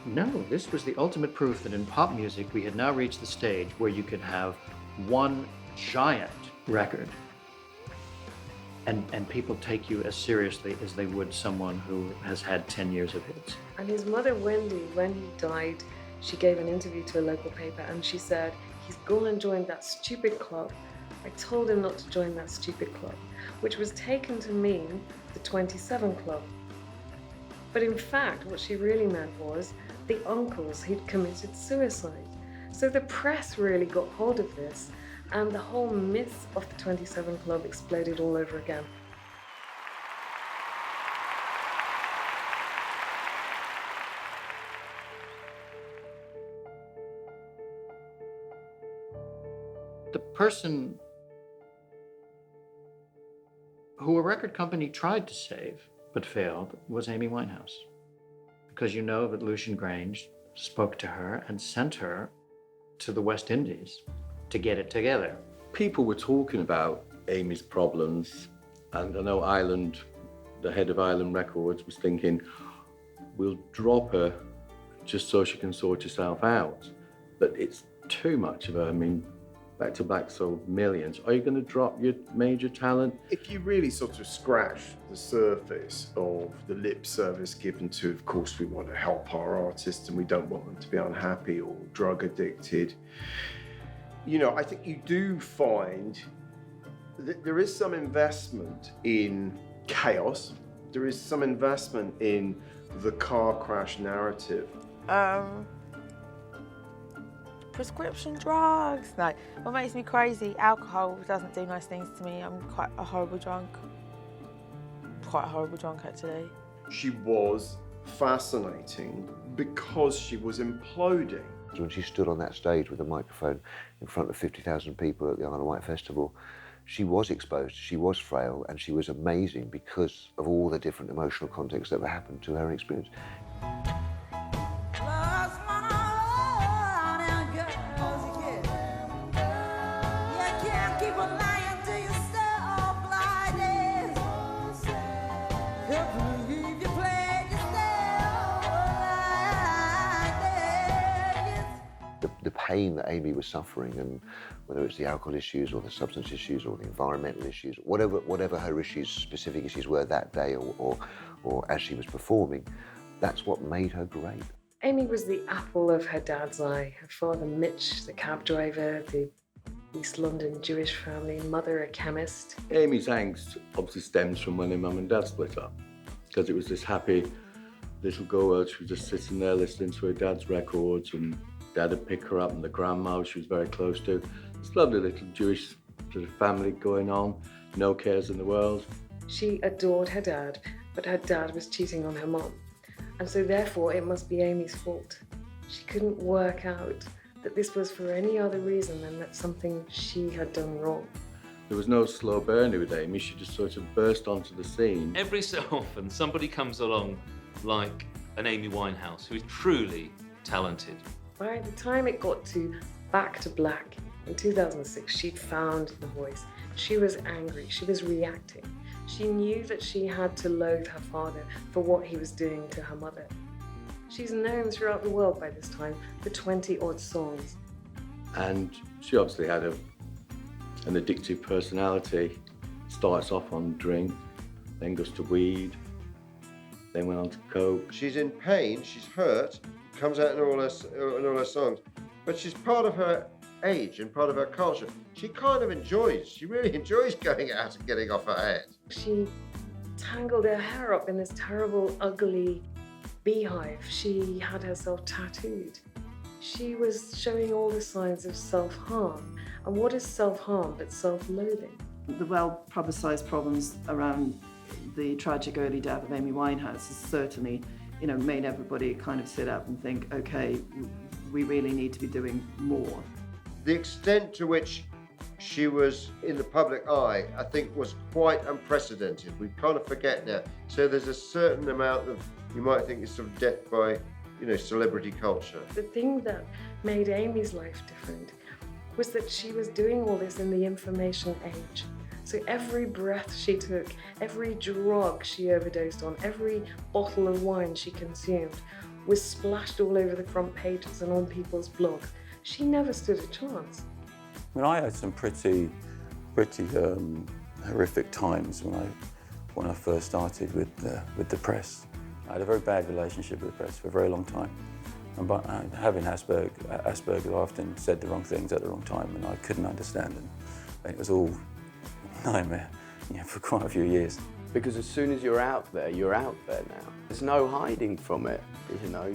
no, this was the ultimate proof that in pop music we had now reached the stage where you could have one giant record and people take you as seriously as they would someone who has had 10 years of hits. And his mother, Wendy, when he died, she gave an interview to a local paper and she said, "He's gone and joined that stupid club. I told him not to join that stupid club," which was taken to mean the 27 Club. But in fact, what she really meant was the uncles who'd committed suicide. So the press really got hold of this, and the whole myth of the 27 Club exploded all over again. The person who a record company tried to save but failed was Amy Winehouse. Because you know that Lucian Grange spoke to her and sent her to the West Indies to get it together. People were talking about Amy's problems, and I know the head of Island Records was thinking, we'll drop her just so she can sort herself out. But it's too much of her. I mean, back-to-back sold millions. Are you going to drop your major talent? If you really sort of scratch the surface of the lip service given to, of course, we want to help our artists and we don't want them to be unhappy or drug addicted, you know, I think you do find that there is some investment in chaos. There is some investment in the car crash narrative. Prescription drugs. No, what makes me crazy? Alcohol doesn't do nice things to me. I'm quite a horrible drunk. Quite a horrible drunk, actually. She was fascinating because she was imploding. When she stood on that stage with a microphone in front of 50,000 people at the Isle of Wight Festival, she was exposed, she was frail, and she was amazing because of all the different emotional contexts that happened to her experience. The pain that Amy was suffering, and whether it's the alcohol issues or the substance issues or the environmental issues, whatever her issues, specific issues were that day or as she was performing, that's what made her great. Amy was the apple of her dad's eye. Her father, Mitch, the cab driver, the East London Jewish family, mother, a chemist. Amy's angst obviously stems from when her mum and dad split up, because it was this happy little girl. She was just sitting there listening to her dad's records, and Dad would pick her up, and the grandma she was very close to. This lovely little Jewish sort of family going on, no cares in the world. She adored her dad, but her dad was cheating on her mom. And so therefore it must be Amy's fault. She couldn't work out that this was for any other reason than that something she had done wrong. There was no slow burn with Amy. She just sort of burst onto the scene. Every so often somebody comes along like an Amy Winehouse who is truly talented. By the time it got to Back to Black in 2006, she'd found the voice. She was angry, she was reacting. She knew that she had to loathe her father for what he was doing to her mother. She's known throughout the world by this time for 20-odd songs. And she obviously had an addictive personality. Starts off on drink, then goes to weed, then went on to coke. She's in pain, she's hurt, comes out in all her songs, but she's part of her age and part of her culture. She kind of she really enjoys going out and getting off her head. She tangled her hair up in this terrible, ugly beehive. She had herself tattooed. She was showing all the signs of self-harm. And what is self-harm but self-loathing? The well-publicised problems around the tragic early death of Amy Winehouse has certainly, made everybody kind of sit up and think, okay, we really need to be doing more. The extent to which she was in the public eye, I think, was quite unprecedented. We kind of forget now. So there's a certain amount of, you might think, is sort of death by, celebrity culture. The thing that made Amy's life different was that she was doing all this in the information age. So every breath she took, every drug she overdosed on, every bottle of wine she consumed was splashed all over the front pages and on people's blogs. She never stood a chance. I had some pretty horrific times when I first started with the press. I had a very bad relationship with the press for a very long time. And by having Asperger's, I often said the wrong things at the wrong time, and I couldn't understand them. And it was all a nightmare for quite a few years. Because as soon as you're out there now. There's no hiding from it.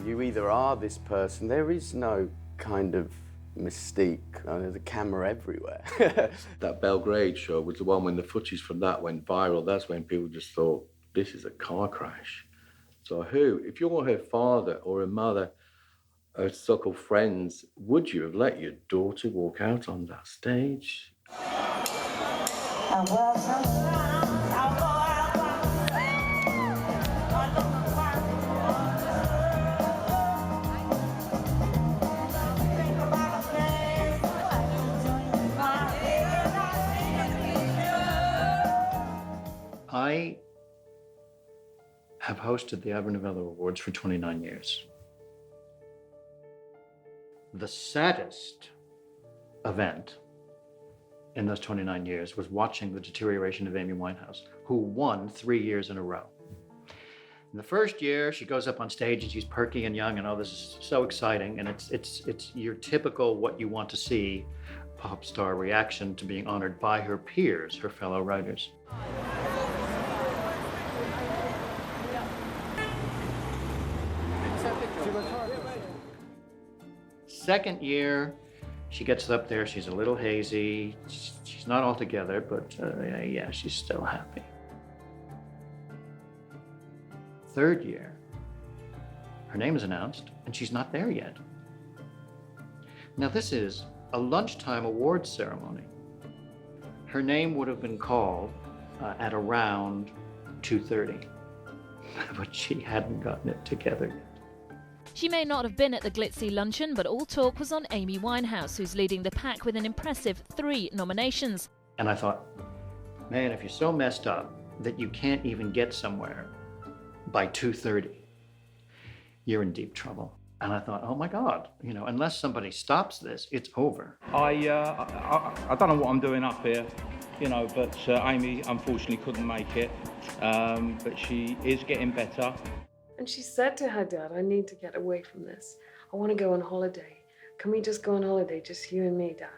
You either are this person, there is no kind of mystique. There's a camera everywhere. That Belgrade show was the one when the footage from that went viral. That's when people just thought, this is a car crash. So if you're her father or her mother, her so-called friends, would you have let your daughter walk out on that stage? I have hosted the Ivor Novello Awards for 29 years. The saddest event in those 29 years was watching the deterioration of Amy Winehouse, who won 3 years in a row. In the first year, she goes up on stage and she's perky and young and oh, this is so exciting. And it's your typical what you want to see pop star reaction to being honored by her peers, her fellow writers. Second year, she gets up there, she's a little hazy. She's not all together, but yeah, she's still happy. Third year, her name is announced, and she's not there yet. Now this is a lunchtime awards ceremony. Her name would have been called at around 2:30, but she hadn't gotten it together yet. She may not have been at the glitzy luncheon, but all talk was on Amy Winehouse, who's leading the pack with an impressive 3 nominations. And I thought, man, if you're so messed up that you can't even get somewhere by 2:30, you're in deep trouble. And I thought, oh my God, you know, unless somebody stops this, it's over. I don't know what I'm doing up here, you know, but Amy unfortunately couldn't make it, but she is getting better. And she said to her dad, I need to get away from this. I want to go on holiday. Can we just go on holiday, just you and me, Dad?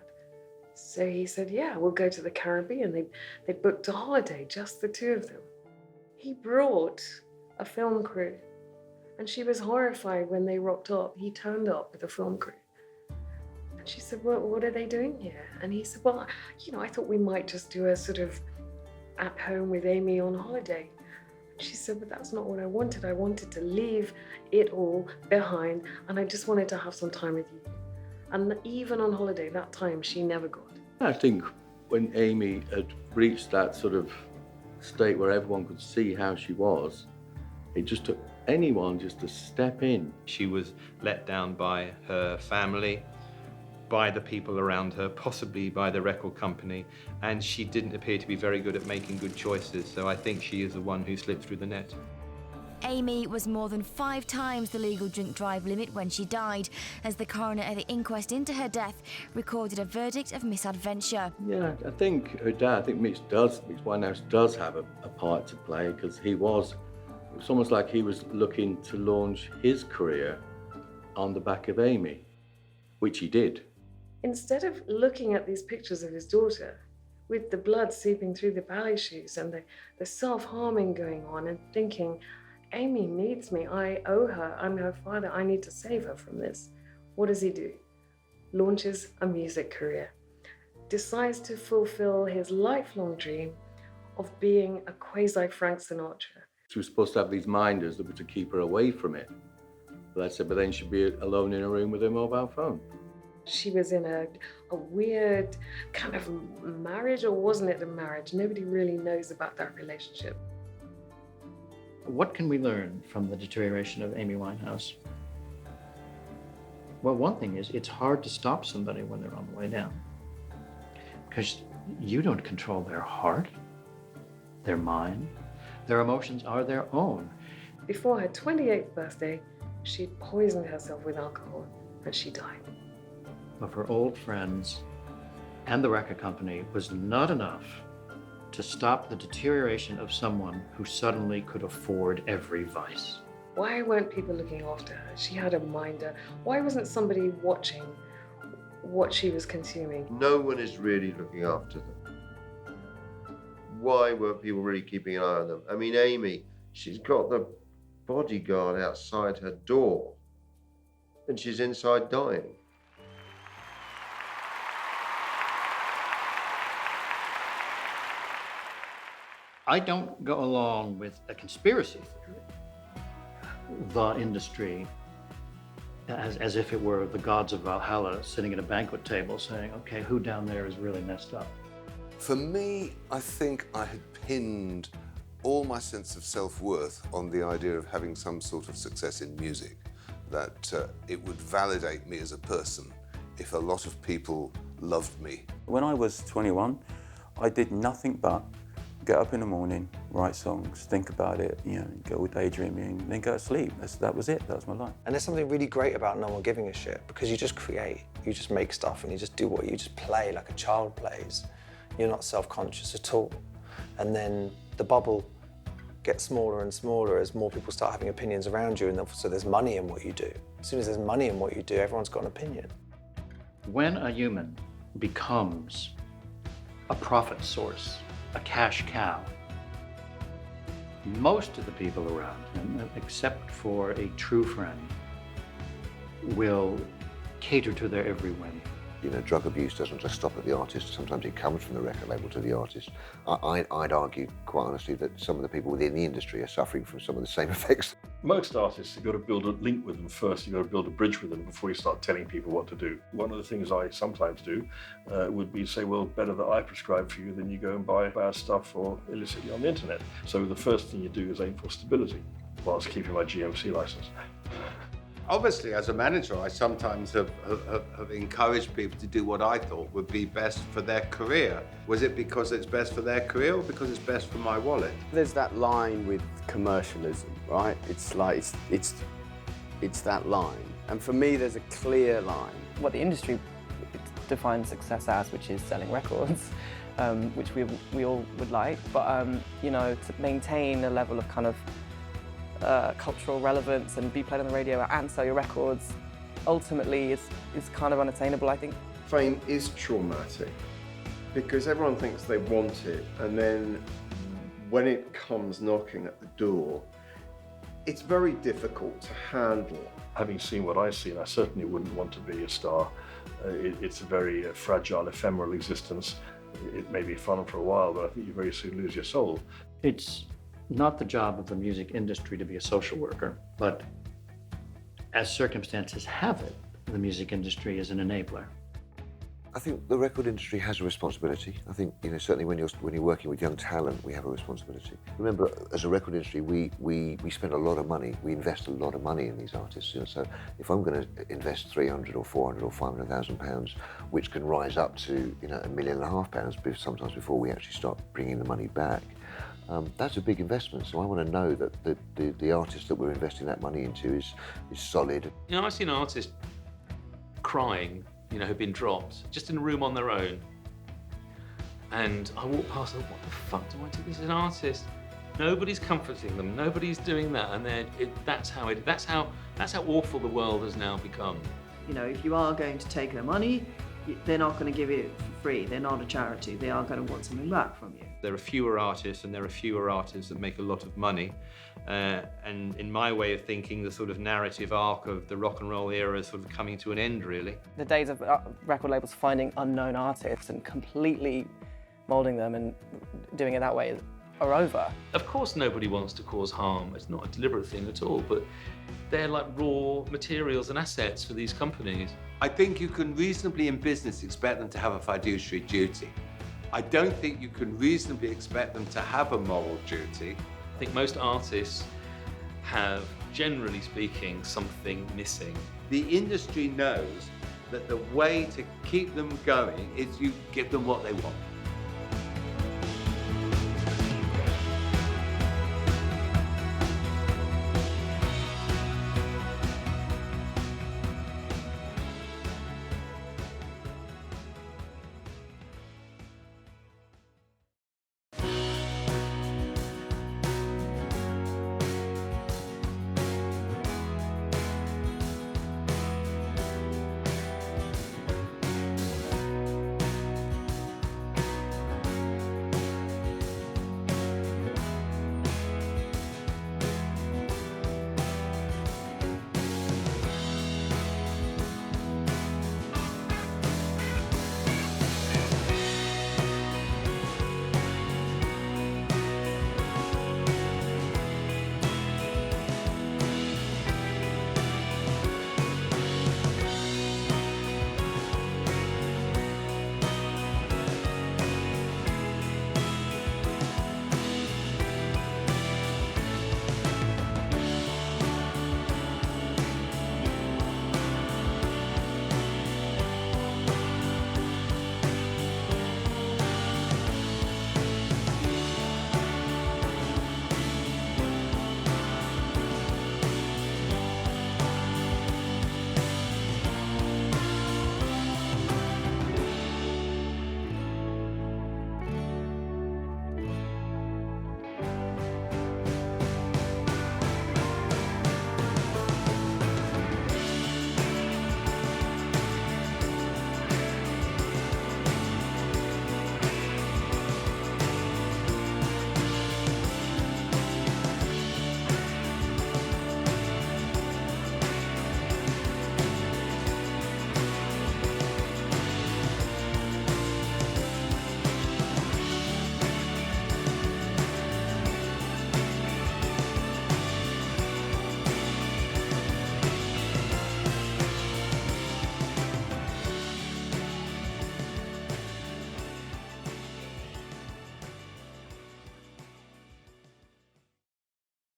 So he said, yeah, we'll go to the Caribbean. They booked a holiday, just the two of them. He brought a film crew, and she was horrified when they rocked up. He turned up with a film crew. And she said, well, what are they doing here? And he said, well, you know, I thought we might just do a sort of at home with Amy on holiday. She said, but that's not what I wanted. I wanted to leave it all behind, and I just wanted to have some time with you. And even on holiday, that time, she never got. I think when Amy had reached that sort of state where everyone could see how she was, it just took anyone just to step in. She was let down by her family, by the people around her, possibly by the record company, and she didn't appear to be very good at making good choices, so I think she is the one who slipped through the net. Amy was more than 5 times the legal drink drive limit when she died, as the coroner at the inquest into her death recorded a verdict of misadventure. Yeah, I think her dad, I think Mitch Winehouse does have a part to play, because it was almost like he was looking to launch his career on the back of Amy, which he did. Instead of looking at these pictures of his daughter, with the blood seeping through the ballet shoes and the self-harming going on, and thinking, Amy needs me, I owe her, I'm her father, I need to save her from this. What does he do? Launches a music career. Decides to fulfill his lifelong dream of being a quasi-Frank Sinatra. She was supposed to have these minders that were to keep her away from it. But I said, but then she'd be alone in a room with a mobile phone. She was in a weird kind of marriage, or wasn't it a marriage? Nobody really knows about that relationship. What can we learn from the deterioration of Amy Winehouse? Well, one thing is, it's hard to stop somebody when they're on the way down, because you don't control their heart, their mind. Their emotions are their own. Before her 28th birthday, she'd poisoned herself with alcohol, and she died. Of her old friends and the record company was not enough to stop the deterioration of someone who suddenly could afford every vice. Why weren't people looking after her? She had a minder. Why wasn't somebody watching what she was consuming? No one is really looking after them. Why weren't people really keeping an eye on them? I mean, Amy, she's got the bodyguard outside her door, and she's inside dying. I don't go along with a conspiracy theory, the industry, as if it were the gods of Valhalla sitting at a banquet table saying, okay, who down there is really messed up? For me, I think I had pinned all my sense of self-worth on the idea of having some sort of success in music, that it would validate me as a person if a lot of people loved me. When I was 21, I did nothing but get up in the morning, write songs, think about it, you know, go daydreaming, then go to sleep. That was it, that was my life. And there's something really great about no one giving a shit, because you just create, you just make stuff and you just do what you just play like a child plays. You're not self-conscious at all. And then the bubble gets smaller and smaller as more people start having opinions around you, and so there's money in what you do. As soon as there's money in what you do, everyone's got an opinion. When a human becomes a profit source, a cash cow, most of the people around him, except for a true friend, will cater to their every whim. You know, drug abuse doesn't just stop at the artist. Sometimes it comes from the record label to the artist. I'd argue, quite honestly, that some of the people within the industry are suffering from some of the same effects. Most artists, you've got to build a link with them first. You've got to build a bridge with them before you start telling people what to do. One of the things I sometimes do would be say, well, better that I prescribe for you than you go and buy bad stuff or illicitly on the internet. So the first thing you do is aim for stability whilst keeping my GMC license. Obviously, as a manager, I sometimes have encouraged people to do what I thought would be best for their career. Was it because it's best for their career or because it's best for my wallet? There's that line with commercialism, right? It's like, it's that line. And for me, there's a clear line. What the industry defines success as, which is selling records, which we all would like, but you know, to maintain a level of kind of cultural relevance and be played on the radio and sell your records, ultimately is kind of unattainable, I think. Fame is traumatic because everyone thinks they want it, and then when it comes knocking at the door, it's very difficult to handle. Having seen what I've seen, I certainly wouldn't want to be a star. It's a very fragile, ephemeral existence. It may be fun for a while, but I think you very soon lose your soul. It's not the job of the music industry to be a social worker, but as circumstances have it, the music industry is an enabler. I think the record industry has a responsibility. I think, you know, certainly when you're working with young talent, we have a responsibility. Remember, as a record industry, we spend a lot of money. We invest a lot of money in these artists. You know, so if I'm going to invest 300 or 400 or 500,000 pounds, which can rise up to, you know, £1.5 million sometimes before we actually start bringing the money back, that's a big investment. So I want to know that the artist that we're investing that money into is solid. You know, I've seen artists crying, you know, who've been dropped, just in a room on their own. And I walk past and what the fuck do I do? This is an artist. Nobody's comforting them. Nobody's doing that. And then that's how awful the world has now become. You know, if you are going to take their money, they're not going to give it for free. They're not a charity. They are going to want something back from you. There are fewer artists, and there are fewer artists that make a lot of money. And in my way of thinking, the sort of narrative arc of the rock and roll era is sort of coming to an end, really. The days of record labels finding unknown artists and completely moulding them and doing it that way are over. Of course nobody wants to cause harm. It's not a deliberate thing at all, but they're like raw materials and assets for these companies. I think you can reasonably in business expect them to have a fiduciary duty. I don't think you can reasonably expect them to have a moral duty. I think most artists have, generally speaking, something missing. The industry knows that the way to keep them going is you give them what they want.